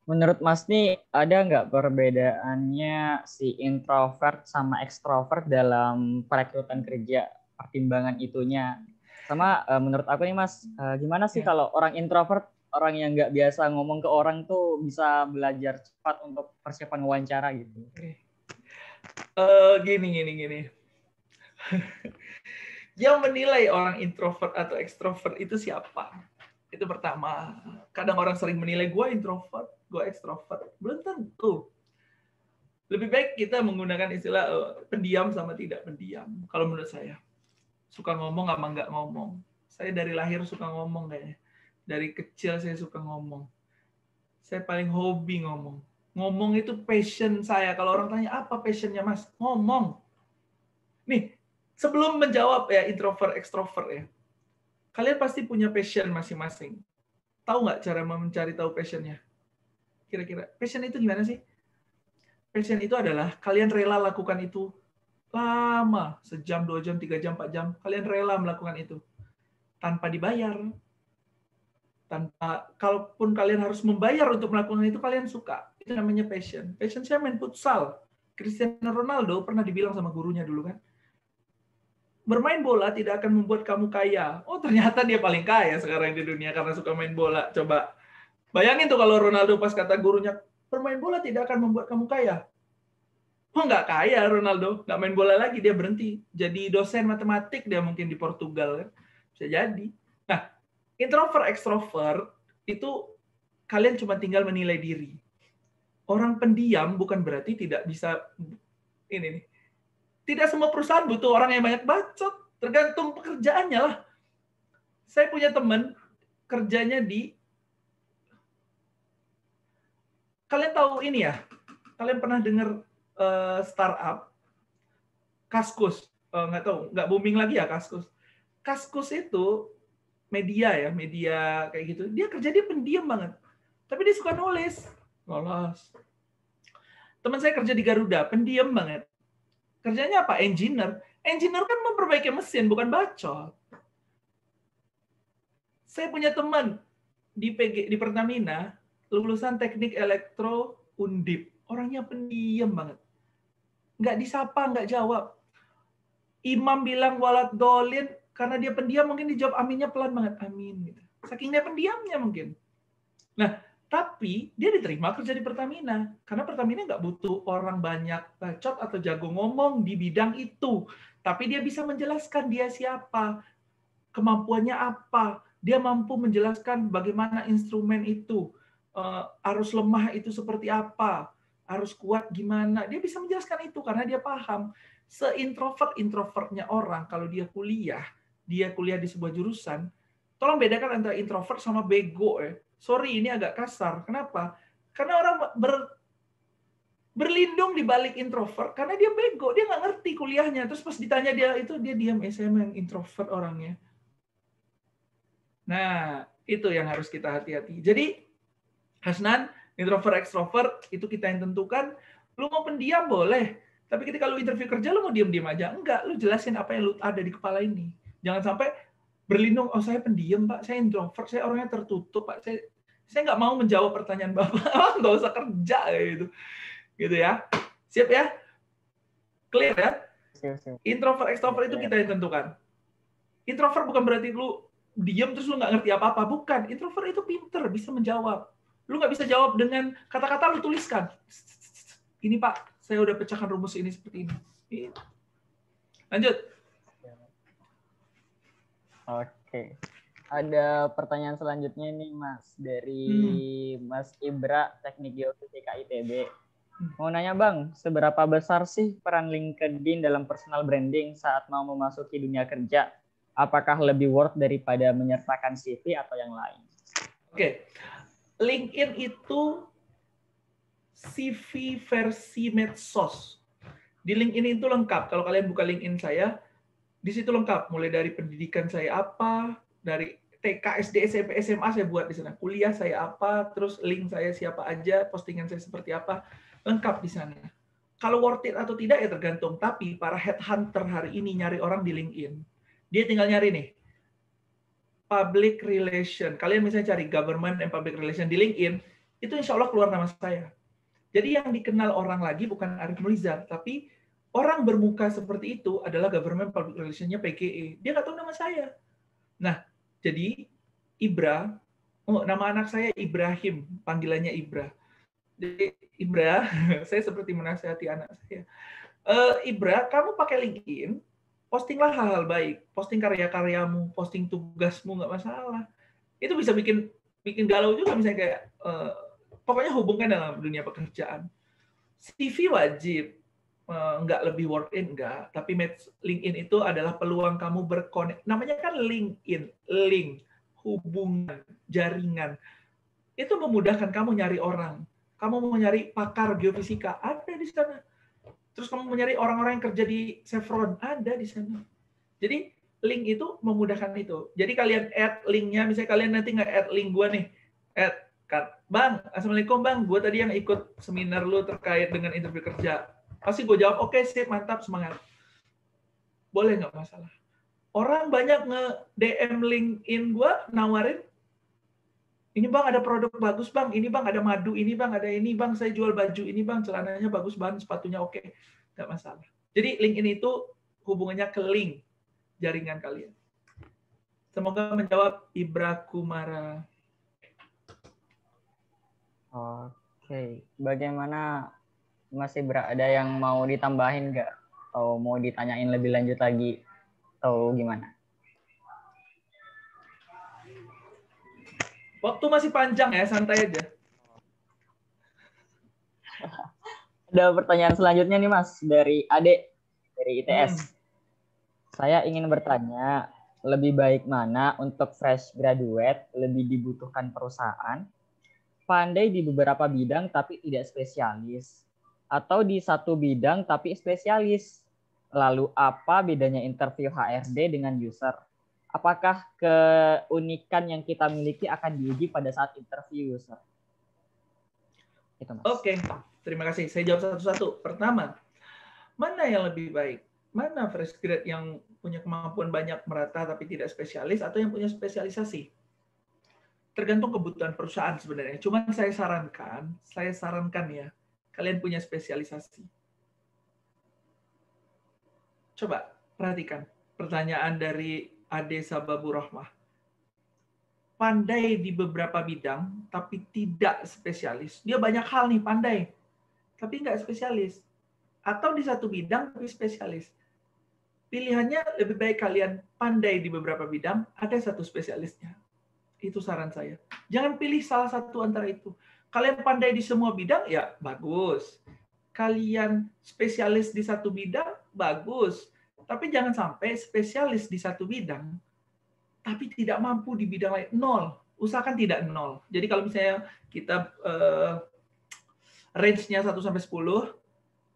menurut Mas nih ada nggak perbedaannya si introvert sama ekstrovert dalam perekrutan kerja, pertimbangan itunya? Sama menurut aku nih Mas, gimana sih kalau orang introvert, orang yang nggak biasa ngomong ke orang tuh bisa belajar cepat untuk persiapan wawancara gitu? Gini. Yang menilai orang introvert atau ekstrovert itu siapa? Itu pertama. Kadang orang sering menilai gue introvert, gue ekstrovert. Belum tentu. Lebih baik kita menggunakan istilah pendiam sama tidak pendiam. Kalau menurut saya. Suka ngomong sama nggak ngomong. Saya dari lahir suka ngomong kayaknya. Dari kecil saya suka ngomong. Saya paling hobi ngomong. Ngomong itu passion saya. Kalau orang tanya, apa passionnya Mas? Ngomong. Nih, sebelum menjawab ya introvert, ekstrovert ya. Kalian pasti punya passion masing-masing. Tahu nggak cara mencari tahu passionnya? Kira-kira passion itu gimana sih? Passion itu adalah kalian rela lakukan itu lama, sejam, 2 jam, 3 jam, 4 jam. Kalian rela melakukan itu tanpa dibayar. Kalaupun kalian harus membayar untuk melakukan itu, kalian suka. Itu namanya passion. Passion saya main futsal. Cristiano Ronaldo pernah dibilang sama gurunya dulu kan, bermain bola tidak akan membuat kamu kaya. Oh, ternyata dia paling kaya sekarang di dunia karena suka main bola. Coba bayangin tuh kalau Ronaldo pas kata gurunya, bermain bola tidak akan membuat kamu kaya. Oh, nggak kaya Ronaldo. Nggak main bola lagi, dia berhenti. Jadi dosen matematik dia mungkin di Portugal. Kan? Bisa jadi. Nah, introvert, extrovert, itu kalian cuma tinggal menilai diri. Orang pendiam bukan berarti tidak bisa, ini nih, tidak semua perusahaan butuh orang yang banyak bacot. Tergantung pekerjaannya lah. Saya punya teman kerjanya di... Kalian tahu ini ya? Kalian pernah dengar startup? Kaskus. Nggak tahu, nggak booming lagi ya Kaskus. Kaskus itu media kayak gitu. Dia pendiam banget. Tapi dia suka nulis. Lolos. Teman saya kerja di Garuda, pendiam banget. Kerjanya apa? Engineer. Engineer kan memperbaiki mesin, bukan bacot. Saya punya teman di Pertamina, lulusan teknik elektro Undip. Orangnya pendiam banget. Nggak disapa, nggak jawab. Imam bilang walad dolin, karena dia pendiam mungkin dijawab aminnya pelan banget. Amin. Gitu. Saking dia pendiamnya mungkin. Nah, tapi dia diterima kerja di Pertamina. Karena Pertamina nggak butuh orang banyak bacot atau jago ngomong di bidang itu. Tapi dia bisa menjelaskan dia siapa, kemampuannya apa. Dia mampu menjelaskan bagaimana instrumen itu, arus lemah itu seperti apa, arus kuat gimana. Dia bisa menjelaskan itu karena dia paham. Se-introvertnya orang, kalau dia kuliah di sebuah jurusan, tolong bedakan antara introvert sama bego ya. Sorry, ini agak kasar. Kenapa? Karena orang berlindung di balik introvert karena dia bego, dia nggak ngerti kuliahnya. Terus pas ditanya dia diam, saya yang introvert orangnya. Nah, itu yang harus kita hati-hati. Jadi, Hasnan, introvert, extrovert, itu kita yang tentukan. Lu mau pendiam boleh, tapi ketika lu interview kerja, lu mau diam-diam aja. Enggak, lu jelasin apa yang lu ada di kepala ini. Jangan sampai berlindung, oh saya pendiam, Pak, saya introvert, saya orangnya tertutup, Pak, saya nggak mau menjawab pertanyaan Bapak, nggak usah kerja, kayak gitu. Gitu ya. Siap ya? Clear ya? Introvert, extrovert itu kita yang tentukan. Introvert bukan berarti lu diam terus lu nggak ngerti apa-apa. Bukan. Introvert itu pinter, bisa menjawab. Lu nggak bisa jawab dengan kata-kata, lu tuliskan. Ini Pak, saya udah pecahkan rumus ini seperti ini. Lanjut. Oke. Ada pertanyaan selanjutnya nih Mas, dari Mas Ibra, Teknik Geofisika ITB. Mau nanya Bang, seberapa besar sih peran LinkedIn dalam personal branding saat mau memasuki dunia kerja? Apakah lebih worth daripada menyertakan CV atau yang lain? Oke. LinkedIn itu CV versi medsos. Di LinkedIn itu lengkap. Kalau kalian buka LinkedIn saya, di situ lengkap. Mulai dari pendidikan saya apa, dari TK, SD, SMP, SMA saya buat di sana. Kuliah saya apa, terus link saya siapa aja, postingan saya seperti apa, lengkap di sana. Kalau worth it atau tidak ya tergantung. Tapi para headhunter hari ini nyari orang di LinkedIn. Dia tinggal nyari nih, public relation. Kalian misalnya cari government and public relation di LinkedIn, itu insya Allah keluar nama saya. Jadi yang dikenal orang lagi bukan Arif Mulizar, tapi orang bermuka seperti itu adalah government public relation-nya PGE. Dia nggak tahu nama saya. Nah, jadi Ibra, nama anak saya Ibrahim, panggilannya Ibra. Jadi Ibra, saya seperti menasihati anak saya. Ibra, kamu pakai LinkedIn, postinglah hal-hal baik, posting karya-karyamu, posting tugasmu, nggak masalah. Itu bisa bikin galau juga, misalnya kayak pokoknya hubungkan dalam dunia pekerjaan. CV wajib, nggak lebih worth it, nggak. Tapi LinkedIn itu adalah peluang kamu berkonek. Namanya kan LinkedIn, link, hubungan, jaringan. Itu memudahkan kamu nyari orang. Kamu mau nyari pakar geofisika, ada di sana. Terus kamu mau nyari orang-orang yang kerja di Chevron, ada di sana. Jadi link itu memudahkan itu. Jadi kalian add linknya, misalnya kalian nanti nggak add link gue nih, add, Bang, Assalamualaikum Bang, gue tadi yang ikut seminar lu terkait dengan interview kerja. Pasti gue jawab, oke, sip, mantap, semangat. Boleh nggak masalah. Orang banyak nge-DM LinkedIn gue, nawarin, ini Bang ada produk bagus Bang, ini Bang ada madu, ini Bang ada ini Bang, saya jual baju, ini Bang celananya bagus banget, sepatunya oke. Nggak masalah. Jadi LinkedIn itu hubungannya ke link jaringan kalian. Semoga menjawab Ibra Kumara. Oke, bagaimana Mas Ibra, ada yang mau ditambahin nggak? Atau mau ditanyain lebih lanjut lagi? Atau gimana? Waktu masih panjang ya, santai aja. Ada pertanyaan selanjutnya nih Mas, dari Ade, dari ITS. Saya ingin bertanya, lebih baik mana untuk fresh graduate lebih dibutuhkan perusahaan, pandai di beberapa bidang tapi tidak spesialis, atau di satu bidang tapi spesialis? Lalu apa bedanya interview HRD dengan user? Apakah keunikan yang kita miliki akan diuji pada saat interview user? Itu, Mas. Oke, terima kasih. Saya jawab satu-satu. Pertama, mana yang lebih baik? Mana fresh grad yang punya kemampuan banyak merata tapi tidak spesialis, atau yang punya spesialisasi? Tergantung kebutuhan perusahaan sebenarnya. Cuma saya sarankan ya, kalian punya spesialisasi. Coba perhatikan pertanyaan dari Ade Sababu Rohmah. Pandai di beberapa bidang, tapi tidak spesialis. Dia banyak hal nih pandai, tapi nggak spesialis. Atau di satu bidang, tapi spesialis. Pilihannya lebih baik kalian pandai di beberapa bidang, ada satu spesialisnya. Itu saran saya. Jangan pilih salah satu antara itu. Kalian pandai di semua bidang, ya bagus. Kalian spesialis di satu bidang, bagus. Tapi jangan sampai spesialis di satu bidang, tapi tidak mampu di bidang lain. 0. Usahakan tidak 0. Jadi kalau misalnya kita range-nya 1 sampai 10,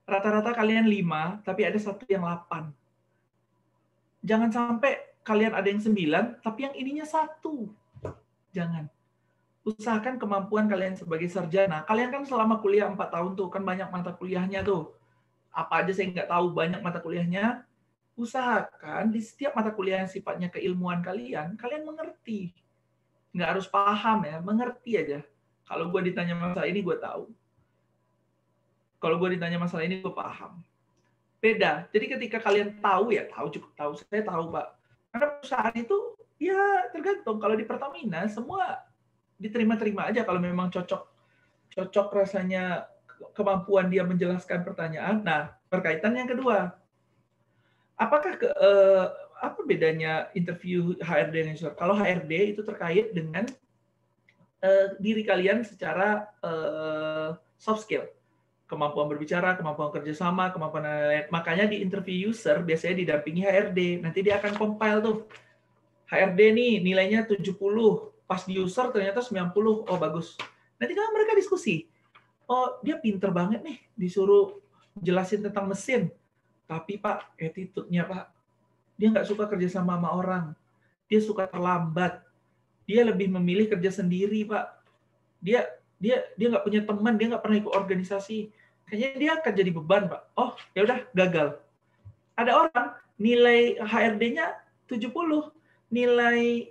rata-rata kalian 5, tapi ada satu yang 8. Jangan sampai kalian ada yang 9, tapi yang ininya 1. Jangan. Usahakan kemampuan kalian sebagai sarjana. Kalian kan selama kuliah 4 tahun tuh, kan banyak mata kuliahnya tuh. Apa aja saya nggak tahu, banyak mata kuliahnya. Usahakan di setiap mata kuliah yang sifatnya keilmuan kalian mengerti. Nggak harus paham ya, mengerti aja. Kalau gue ditanya masalah ini, gue tahu. Kalau gue ditanya masalah ini, gue paham. Beda. Jadi ketika kalian tahu, ya tahu, cukup tahu. Saya tahu, Pak. Karena perusahaan itu, ya tergantung. Kalau di Pertamina, semua diterima-terima aja kalau memang cocok rasanya, kemampuan dia menjelaskan pertanyaan. Nah, berkaitan yang kedua. Apakah apa bedanya interview HRD dan user? Kalau HRD itu terkait dengan diri kalian secara soft skill. Kemampuan berbicara, kemampuan kerjasama, kemampuan lain. Makanya di interview user biasanya didampingi HRD. Nanti dia akan compile tuh. HRD nih nilainya 70, pas di user ternyata 90. Oh bagus. Nanti kan mereka diskusi. Oh dia pinter banget nih, disuruh jelasin tentang mesin. Tapi Pak, attitude-nya Pak, dia nggak suka kerjasama sama orang. Dia suka terlambat. Dia lebih memilih kerja sendiri Pak. Dia nggak punya teman, dia nggak pernah ikut organisasi. Kayaknya dia akan jadi beban, Pak. Oh, ya udah gagal. Ada orang nilai HRD-nya 70, nilai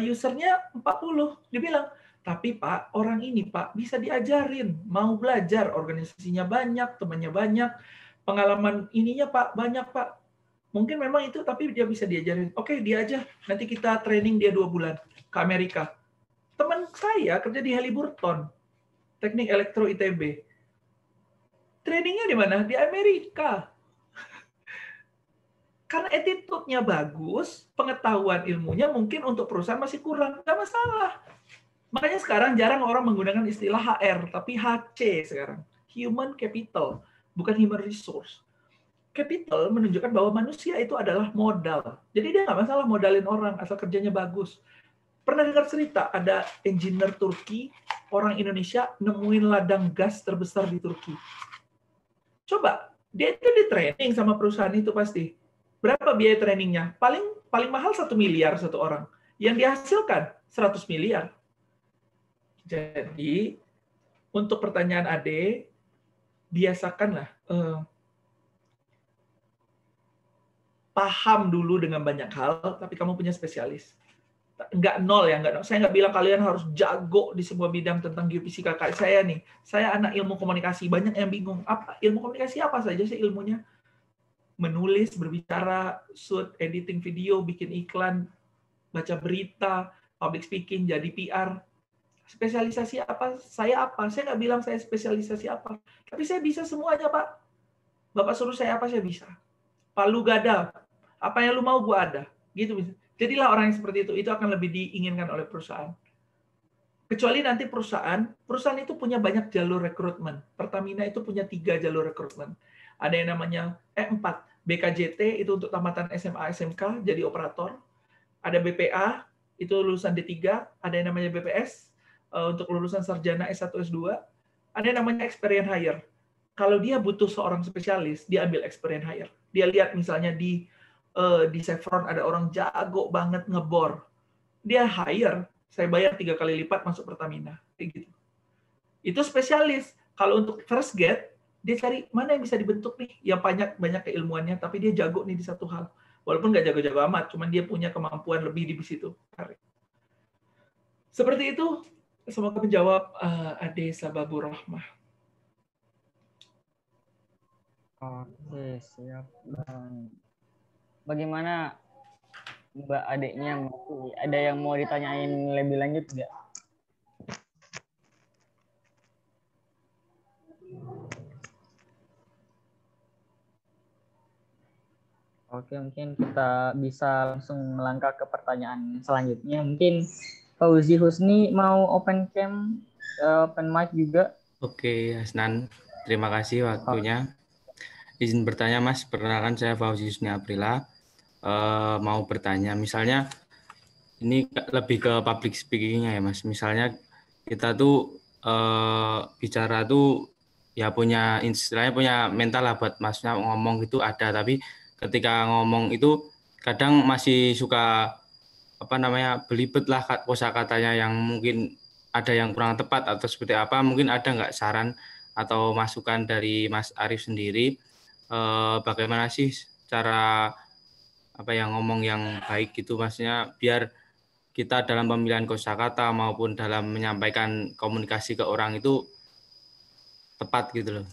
usernya 40. Dia bilang, tapi Pak, orang ini Pak bisa diajarin, mau belajar, organisasinya banyak, temannya banyak, pengalaman ininya Pak banyak Pak. Mungkin memang itu, tapi dia bisa diajarin. Oke, dia aja. Nanti kita training dia 2 bulan ke Amerika. Teman saya kerja di Halliburton, Teknik Elektro ITB. Trainingnya di mana? Di Amerika. Karena attitude-nya bagus, pengetahuan ilmunya mungkin untuk perusahaan masih kurang. Nggak masalah. Makanya sekarang jarang orang menggunakan istilah HR, tapi HC sekarang. Human Capital, bukan Human Resource. Capital menunjukkan bahwa manusia itu adalah modal. Jadi dia nggak masalah modalin orang, asal kerjanya bagus. Pernah dengar cerita ada engineer Turki, orang Indonesia nemuin ladang gas terbesar di Turki. Coba, dia itu di training sama perusahaan itu pasti. Berapa biaya trainingnya? Paling mahal 1 miliar satu orang. Yang dihasilkan 100 miliar. Jadi, untuk pertanyaan Ade, biasakanlah paham dulu dengan banyak hal, tapi kamu punya spesialis. Nggak nol ya, saya nggak bilang kalian harus jago di sebuah bidang tentang geofisika. Kayak saya nih, saya anak ilmu komunikasi, banyak yang bingung, apa ilmu komunikasi apa saja sih ilmunya? Menulis, berbicara, shoot, editing video, bikin iklan, baca berita, public speaking, jadi PR. Spesialisasi apa? Saya apa? Saya nggak bilang saya spesialisasi apa, tapi saya bisa semuanya Pak. Bapak suruh saya apa, saya bisa. Palu gada, apa yang lu mau gua ada, gitu bisa. Jadilah orang yang seperti itu akan lebih diinginkan oleh perusahaan. Kecuali nanti perusahaan itu punya banyak jalur rekrutmen. Pertamina itu punya 3 jalur rekrutmen. Ada yang namanya 4. BKJT itu untuk tamatan SMA SMK jadi operator. Ada BPA itu lulusan D3. Ada yang namanya BPS untuk lulusan sarjana S1 S2. Ada yang namanya experience hire. Kalau dia butuh seorang spesialis, dia ambil experience hire. Dia lihat misalnya di Chevron ada orang jago banget ngebor. Dia hire, saya bayar 3 kali lipat masuk Pertamina. Kayak gitu. Itu spesialis. Kalau untuk first get, dia cari mana yang bisa dibentuk nih, yang banyak keilmuannya, tapi dia jago nih di satu hal. Walaupun nggak jago-jago amat, cuman dia punya kemampuan lebih di situ. Seperti itu, semoga menjawab Ade Sababur Rahmah. Oke, siap. Bagaimana Mbak adiknya? Ada yang mau ditanyain lebih lanjut nggak? Oke, mungkin kita bisa langsung melangkah ke pertanyaan selanjutnya. Mungkin Fauzi Husni mau open cam, open mic juga. Oke, Hasnan. Terima kasih waktunya. Izin bertanya, Mas. Perkenalkan saya Fauzi Husni Aprila. Mau bertanya, misalnya ini lebih ke public speaking-nya ya, Mas. Misalnya kita tuh bicara tuh ya punya istilahnya punya mental lah buat maksudnya ngomong gitu ada, tapi ketika ngomong itu kadang masih suka apa namanya belibet lah kosakatanya yang mungkin ada yang kurang tepat atau seperti apa. Mungkin ada nggak saran atau masukan dari Mas Arif sendiri bagaimana sih cara apa yang ngomong yang baik gitu, maksudnya biar kita dalam pemilihan kosakata maupun dalam menyampaikan komunikasi ke orang itu tepat gitu loh.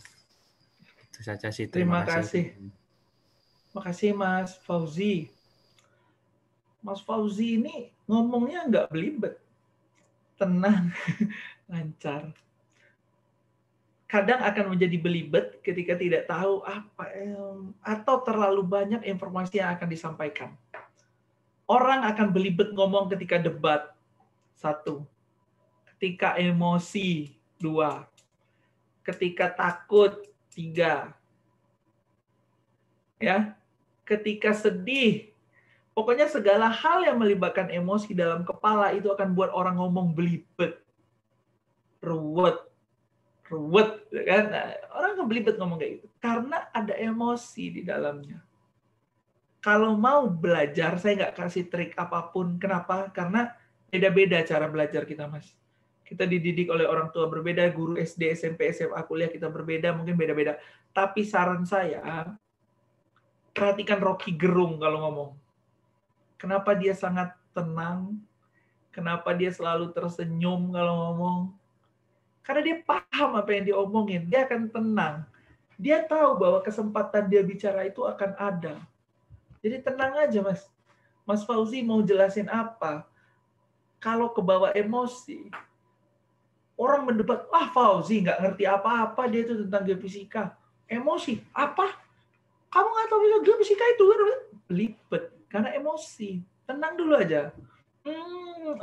Itu saja sih. Terima kasih. Makasih Mas Fauzi. Mas Fauzi ini ngomongnya nggak belibet, tenang, lancar. Kadang akan menjadi belibet ketika tidak tahu apa atau terlalu banyak informasi yang akan disampaikan. Orang akan belibet ngomong ketika debat, 1. Ketika emosi, 2. Ketika takut, 3. Ya, ketika sedih. Pokoknya segala hal yang melibatkan emosi dalam kepala itu akan buat orang ngomong belibet. Ruwet, kan? Nah, orang akan belibet ngomong kayak gitu karena ada emosi di dalamnya. Kalau mau belajar, saya nggak kasih trik apapun. Kenapa? Karena beda-beda cara belajar kita, Mas. Kita dididik oleh orang tua berbeda, guru SD, SMP, SMA, kuliah kita berbeda, mungkin beda-beda. Tapi saran saya, perhatikan Rocky Gerung kalau ngomong. Kenapa dia sangat tenang? Kenapa dia selalu tersenyum kalau ngomong? Karena dia paham apa yang dia omongin. Dia akan tenang. Dia tahu bahwa kesempatan dia bicara itu akan ada. Jadi tenang aja, Mas. Mas Fauzi mau jelasin apa? Kalau kebawa emosi, orang mendebat, Fauzi nggak ngerti apa-apa dia itu tentang geofisika. Emosi, apa? Kamu nggak tahu geofisika itu? Belibet, karena emosi. Tenang dulu aja.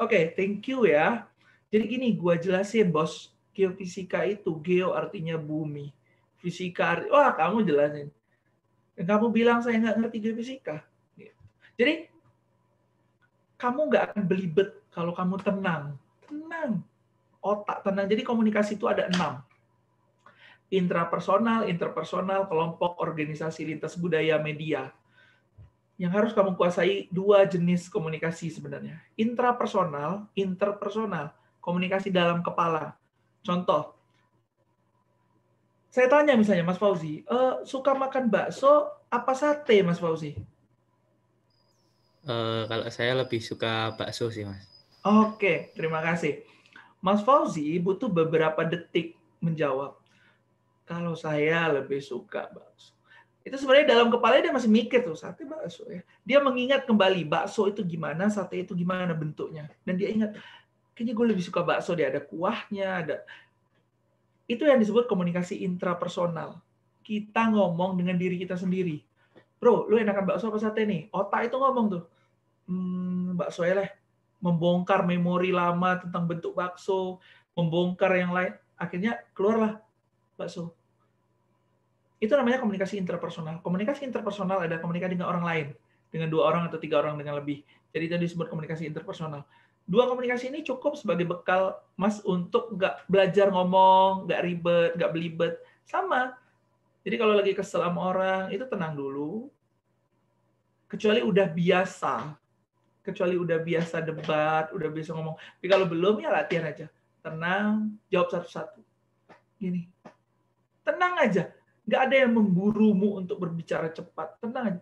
Oke, thank you ya. Jadi gini, gua jelasin, Bos. Geofisika itu, geo artinya bumi. Fisika, kamu jelasin. Dan kamu bilang saya nggak ngerti geofisika. Jadi, kamu nggak akan belibet kalau kamu tenang. Tenang. Otak tenang. Jadi komunikasi itu ada 6. Intrapersonal, interpersonal, kelompok, organisasi, lintas budaya, media. Yang harus kamu kuasai 2 jenis komunikasi sebenarnya. Intrapersonal, interpersonal. Komunikasi dalam kepala. Contoh, saya tanya misalnya, Mas Fauzi, suka makan bakso apa sate, Mas Fauzi? Kalau saya lebih suka bakso sih, Mas. Oke, terima kasih. Mas Fauzi butuh beberapa detik menjawab. Kalau saya lebih suka bakso. Itu sebenarnya dalam kepalanya dia masih mikir tuh, sate bakso ya. Dia mengingat kembali bakso itu gimana, sate itu gimana bentuknya. Dan dia ingat, kayaknya gue lebih suka bakso, dia ada kuahnya, ada. Itu yang disebut komunikasi intrapersonal. Kita ngomong dengan diri kita sendiri. Bro, lu enakan bakso apa sate nih? Otak itu ngomong tuh, bakso ya lah. Membongkar memori lama tentang bentuk bakso, membongkar yang lain. Akhirnya keluarlah bakso. Itu namanya komunikasi interpersonal. Komunikasi interpersonal adalah komunikasi dengan orang lain. Dengan 2 orang atau 3 orang dengan lebih. Jadi itu disebut komunikasi interpersonal. 2 komunikasi ini cukup sebagai bekal Mas untuk nggak belajar ngomong, nggak ribet, nggak belibet. Sama. Jadi kalau lagi kesel sama orang, itu tenang dulu. Kecuali udah biasa. Kecuali udah biasa debat, udah biasa ngomong. Tapi kalau belum, ya latihan aja. Tenang, jawab satu-satu. Gini. Tenang aja. Nggak ada yang memburumu untuk berbicara cepat. Tenang aja.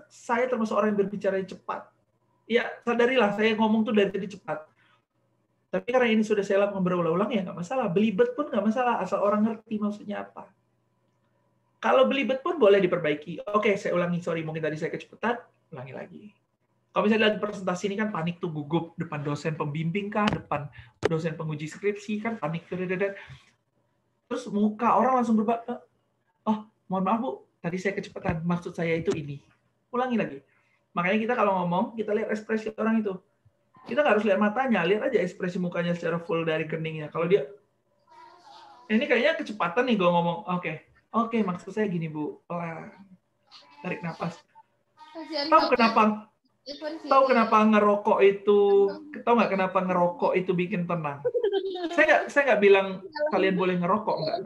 Saya termasuk orang yang berbicara cepat. Ya, sadarilah, saya ngomong tuh dari tadi cepat. Tapi karena ini sudah saya lakukan berulang-ulang, ya nggak masalah. Belibet pun nggak masalah, asal orang ngerti maksudnya apa. Kalau belibet pun boleh diperbaiki. Oke, saya ulangi, sorry, mungkin tadi saya kecepatan, ulangi lagi. Kalau misalnya lagi presentasi ini kan panik tuh, gugup depan dosen pembimbing kah, depan dosen penguji skripsi kan, panik. Terus muka orang langsung berubah, mohon maaf Bu, tadi saya kecepatan, maksud saya itu ini. Ulangi lagi. Makanya kita kalau ngomong, kita lihat ekspresi orang itu. Kita nggak harus lihat matanya, lihat aja ekspresi mukanya secara full dari keningnya. Kalau dia, ini kayaknya kecepatan nih gue ngomong. Oke, maksud saya gini Bu, pelan, tarik nafas. Tahu kenapa ngerokok itu? Tahu nggak kenapa ngerokok itu bikin tenang? Saya nggak bilang kalian boleh ngerokok, nggak.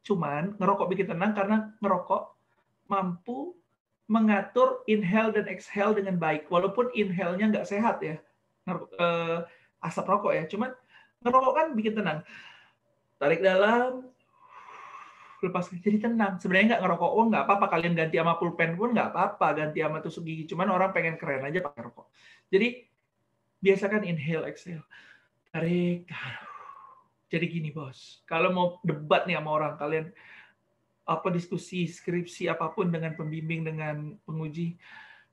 Cuman ngerokok bikin tenang karena ngerokok mampu mengatur inhale dan exhale dengan baik. Walaupun inhale-nya nggak sehat ya, asap rokok ya. Cuman ngerokok kan bikin tenang. Tarik dalam, lepas jadi tenang. Sebenarnya nggak ngerokok, nggak apa-apa. Kalian ganti sama pulpen pun nggak apa-apa. Ganti sama tusuk gigi. Cuman orang pengen keren aja pakai rokok. Jadi biasakan inhale, exhale. Tarik. Jadi gini bos, kalau mau debat nih sama orang, kalian diskusi, skripsi, apapun dengan pembimbing, dengan penguji,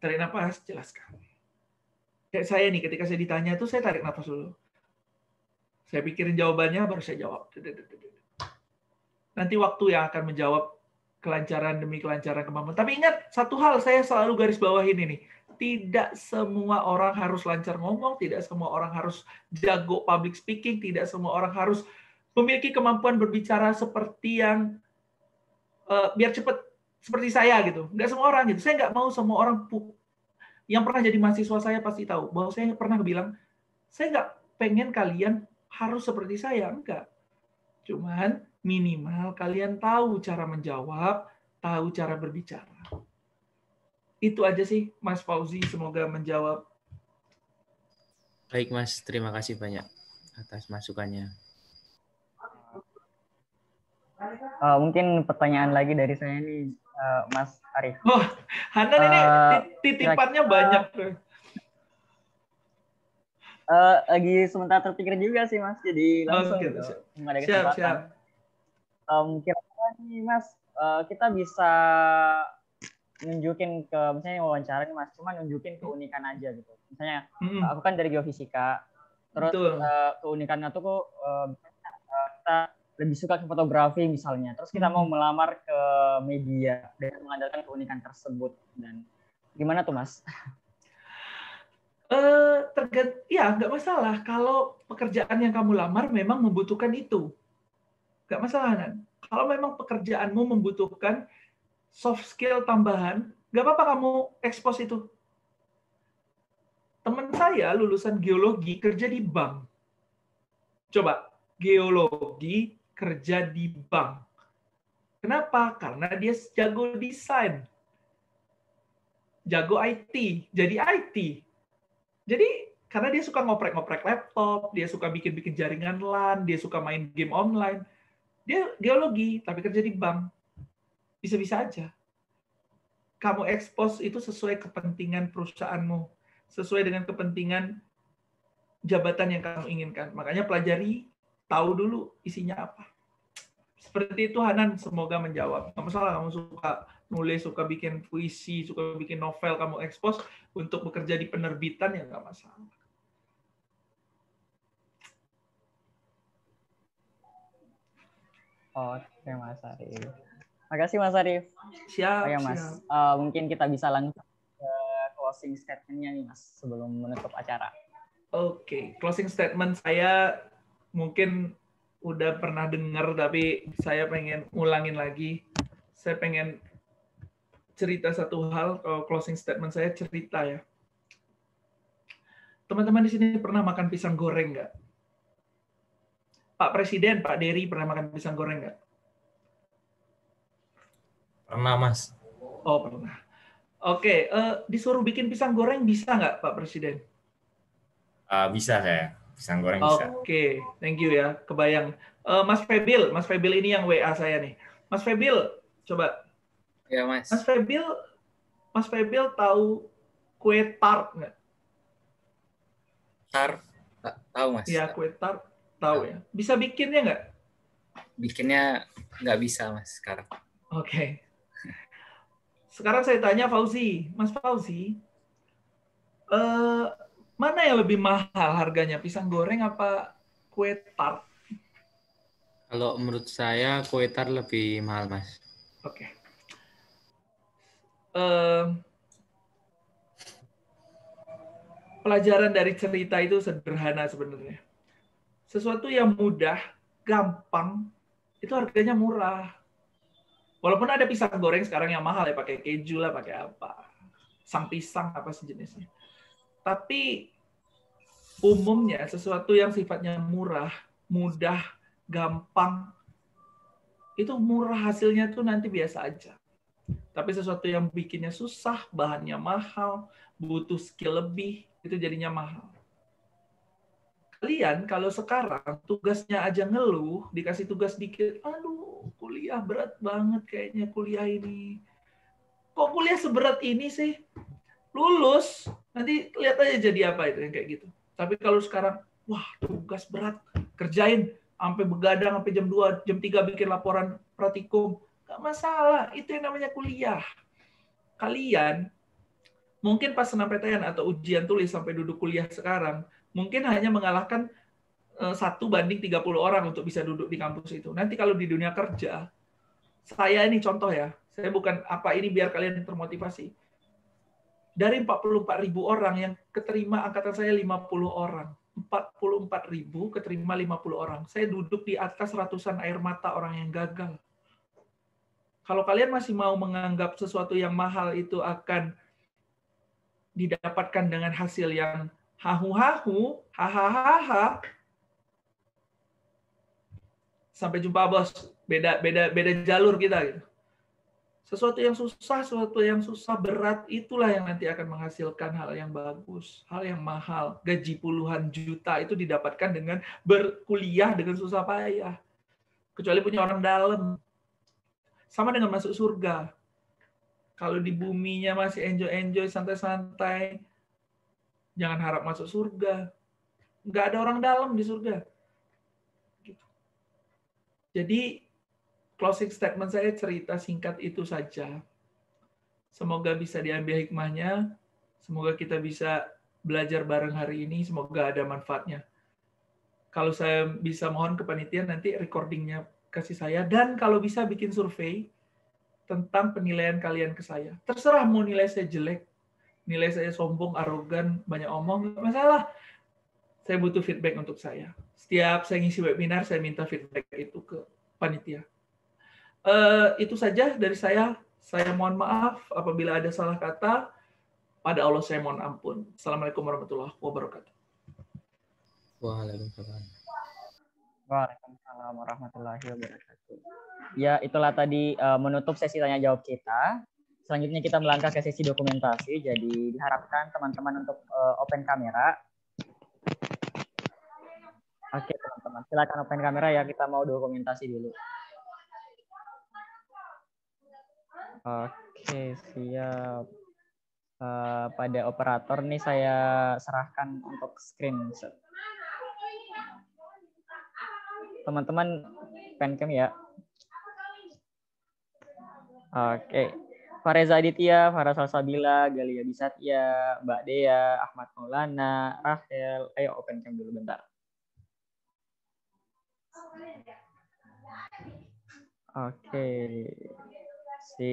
tarik nafas, jelaskan. Kayak saya nih, ketika saya ditanya itu saya tarik nafas dulu. Saya pikirin jawabannya, baru saya jawab. Nanti waktu yang akan menjawab kelancaran demi kelancaran kemampuan. Tapi ingat, satu hal saya selalu garis bawahin ini. Tidak semua orang harus lancar ngomong, tidak semua orang harus jago public speaking, tidak semua orang harus memiliki kemampuan berbicara seperti yang biar cepat seperti saya gitu. Nggak semua orang gitu. Saya nggak mau semua orang yang pernah jadi mahasiswa saya pasti tahu bahwa saya pernah bilang, saya nggak pengen kalian harus seperti saya, enggak. Cuman minimal kalian tahu cara menjawab, tahu cara berbicara. Itu aja sih, Mas Fauzi. Semoga menjawab. Baik, Mas. Terima kasih banyak atas masukannya. Mungkin pertanyaan lagi dari saya nih, Mas Arif. Oh, Hanan ini titipannya banyak. Lagi sementara terpikir juga sih, Mas. Jadi langsung ada kesempatan. Siap. Kira-kira nih, Mas, kita bisa nunjukin ke, misalnya wawancara nih Mas, cuma nunjukin keunikan aja gitu. Misalnya, aku kan dari geofisika, terus keunikannya tuh kok kita lebih suka ke fotografi misalnya, terus kita mau melamar ke media dengan mengandalkan keunikan tersebut, dan gimana tuh Mas? Ya nggak masalah kalau pekerjaan yang kamu lamar memang membutuhkan itu, nggak masalah kan? Kalau memang pekerjaanmu membutuhkan soft skill tambahan, nggak apa-apa kamu expose itu. Teman saya lulusan geologi kerja di bank. Coba, geologi kerja di bank. Kenapa? Karena dia jago desain. Jago IT, jadi IT. Jadi, karena dia suka ngoprek-ngoprek laptop, dia suka bikin-bikin jaringan LAN, dia suka main game online. Dia geologi, tapi kerja di bank. Bisa-bisa aja. Kamu expose itu sesuai kepentingan perusahaanmu, sesuai dengan kepentingan jabatan yang kamu inginkan. Makanya pelajari, tahu dulu isinya apa. Seperti itu Hanan, semoga menjawab. Nggak masalah kamu suka nulis, suka bikin puisi, suka bikin novel, kamu expose untuk bekerja di penerbitan, ya nggak masalah. Oke, Mas Arif. Makasih Mas Arif. Siap, ya, Mas. Mungkin kita bisa langsung ke closing statement-nya nih Mas sebelum menutup acara. Oke, closing statement saya mungkin udah pernah dengar tapi saya pengen ulangin lagi. Saya pengen cerita satu hal. Closing statement saya cerita ya. Teman-teman di sini pernah makan pisang goreng nggak? Pak Presiden, Pak Dery pernah makan pisang goreng nggak? Pernah, Mas. Oh, pernah. Oke, disuruh bikin pisang goreng bisa nggak, Pak Presiden? Bisa saya. Pisang goreng bisa. Oke, thank you ya. Kebayang. Mas Febil ini yang WA saya nih. Mas Febil, coba. Ya, Mas. Mas Febil tahu kue tart nggak? Tart? Tahu, Mas. Ya, kue tart. Tahu ya. Bisa bikinnya nggak? Bikinnya nggak bisa, Mas, sekarang. Oke. Sekarang saya tanya Fauzi. Mas Fauzi, mana yang lebih mahal harganya? Pisang goreng apa kue tart? Kalau menurut saya, kue tart lebih mahal, Mas. Oke. Pelajaran dari cerita itu sederhana sebenarnya. Sesuatu yang mudah, gampang, itu harganya murah. Walaupun ada pisang goreng sekarang yang mahal ya, pakai keju lah, pakai apa. Sang pisang, apa sejenisnya. Tapi umumnya sesuatu yang sifatnya murah, mudah, gampang, itu murah, hasilnya tuh nanti biasa aja. Tapi sesuatu yang bikinnya susah, bahannya mahal, butuh skill lebih, itu jadinya mahal. Kalian kalau sekarang tugasnya aja ngeluh, dikasih tugas dikit, aduh kuliah berat banget kayaknya kuliah ini. Kok kuliah seberat ini sih? Lulus, nanti lihat aja jadi apa itu yang kayak gitu. Tapi kalau sekarang, wah tugas berat, kerjain, sampai begadang, sampai jam 2, jam 3 bikin laporan praktikum. Gak masalah, itu yang namanya kuliah. Kalian, mungkin pas SNMPTN atau ujian tulis sampai duduk kuliah sekarang, mungkin hanya mengalahkan 1:30 orang untuk bisa duduk di kampus itu. Nanti kalau di dunia kerja, saya ini contoh ya, saya bukan apa ini biar kalian termotivasi. Dari 44.000 orang yang keterima angkatan saya 50 orang. 44.000 keterima 50 orang. Saya duduk di atas ratusan air mata orang yang gagal. Kalau kalian masih mau menganggap sesuatu yang mahal itu akan didapatkan dengan hasil yang hahu-hahu, hahaha, sampai jumpa bos, beda jalur kita gitu. Sesuatu yang susah, berat, itulah yang nanti akan menghasilkan hal yang bagus, hal yang mahal. Gaji puluhan juta itu didapatkan dengan berkuliah dengan susah payah. Kecuali punya orang dalam. Sama dengan masuk surga. Kalau di buminya masih enjoy-enjoy, santai-santai, jangan harap masuk surga. Nggak ada orang dalam di surga. Jadi, closing statement saya cerita singkat itu saja. Semoga bisa diambil hikmahnya. Semoga kita bisa belajar bareng hari ini. Semoga ada manfaatnya. Kalau saya bisa mohon ke panitia, nanti recordingnya kasih saya. Dan kalau bisa bikin survei tentang penilaian kalian ke saya. Terserah mau nilai saya jelek, nilai saya sombong, arogan, banyak omong, nggak masalah. Saya butuh feedback untuk saya. Setiap saya ngisi webinar, saya minta feedback itu ke panitia. Itu saja dari saya. Saya mohon maaf apabila ada salah kata. Pada Allah saya mohon ampun. Assalamualaikum warahmatullahi wabarakatuh. Waalaikumsalam. Waalaikumsalam warahmatullahi wabarakatuh. Ya, itulah tadi menutup sesi tanya jawab kita. Selanjutnya kita melangkah ke sesi dokumentasi. Jadi diharapkan teman-teman untuk open kamera. Oke, teman-teman. Silakan open kamera ya, kita mau dokumentasi dulu. Oke, siap. Pada operator nih saya serahkan untuk screenshot. Teman-teman pencam ya. Oke. Fareza Aditya, Farah Salsabila, Galia Bisatya, Mbak Dea, Ahmad Maulana, Rahel. Ayo open cam dulu bentar. Oke. Si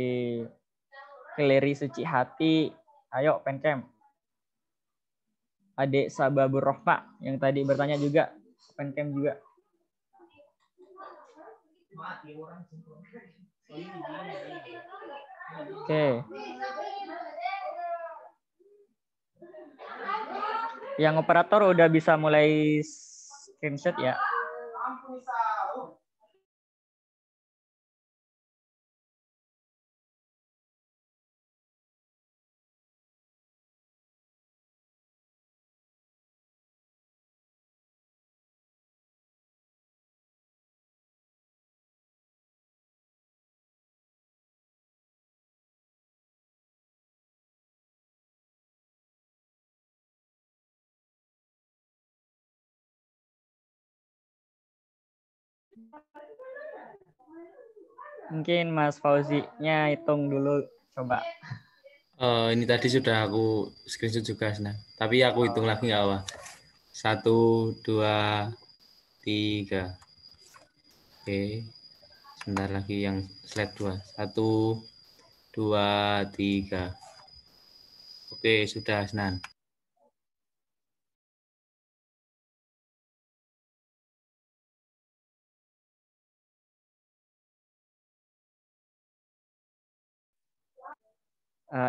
Keleri Suci Hati, ayo open cam. Adik Sababur Rohma yang tadi bertanya juga, open cam juga. Oke. Yang operator udah bisa mulai screenshot ya. Mungkin Mas Fauzi-nya hitung dulu, coba. Ini tadi sudah aku screenshot juga, Senang. Tapi aku hitung lagi nggak apa. 1, 2, 3. Oke. Sebentar lagi yang slide 2. 1, 2, 3. Oke, sudah, Senang.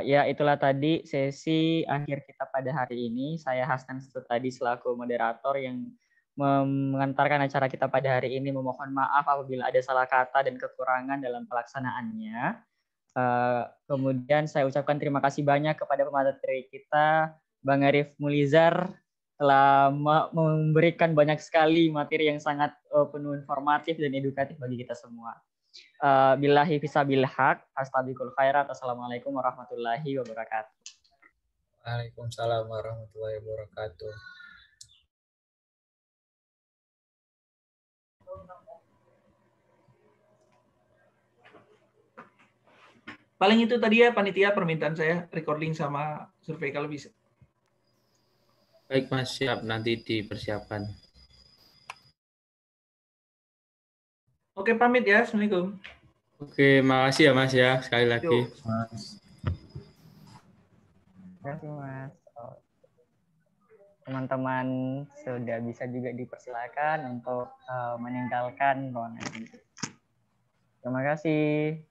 Ya, itulah tadi sesi akhir kita pada hari ini. Saya Hasnan tadi selaku moderator yang mengantarkan acara kita pada hari ini. Memohon maaf apabila ada salah kata dan kekurangan dalam pelaksanaannya. Kemudian saya ucapkan terima kasih banyak kepada pemateri kita, Bang Arif Mulizar, telah memberikan banyak sekali materi yang sangat penuh informatif dan edukatif bagi kita semua. Billahi fisabil haq, astabiqul khairat. Assalamualaikum warahmatullahi wabarakatuh. Waalaikumsalam warahmatullahi wabarakatuh. Paling itu tadi ya panitia permintaan saya, recording sama survei kalau bisa. Baik Mas, siap, nanti dipersiapkan. Oke, pamit ya. Assalamualaikum. Oke, makasih ya Mas ya, sekali lagi. Terima kasih Mas. Teman-teman sudah bisa juga dipersilakan untuk meninggalkan ruangan ini. Terima kasih.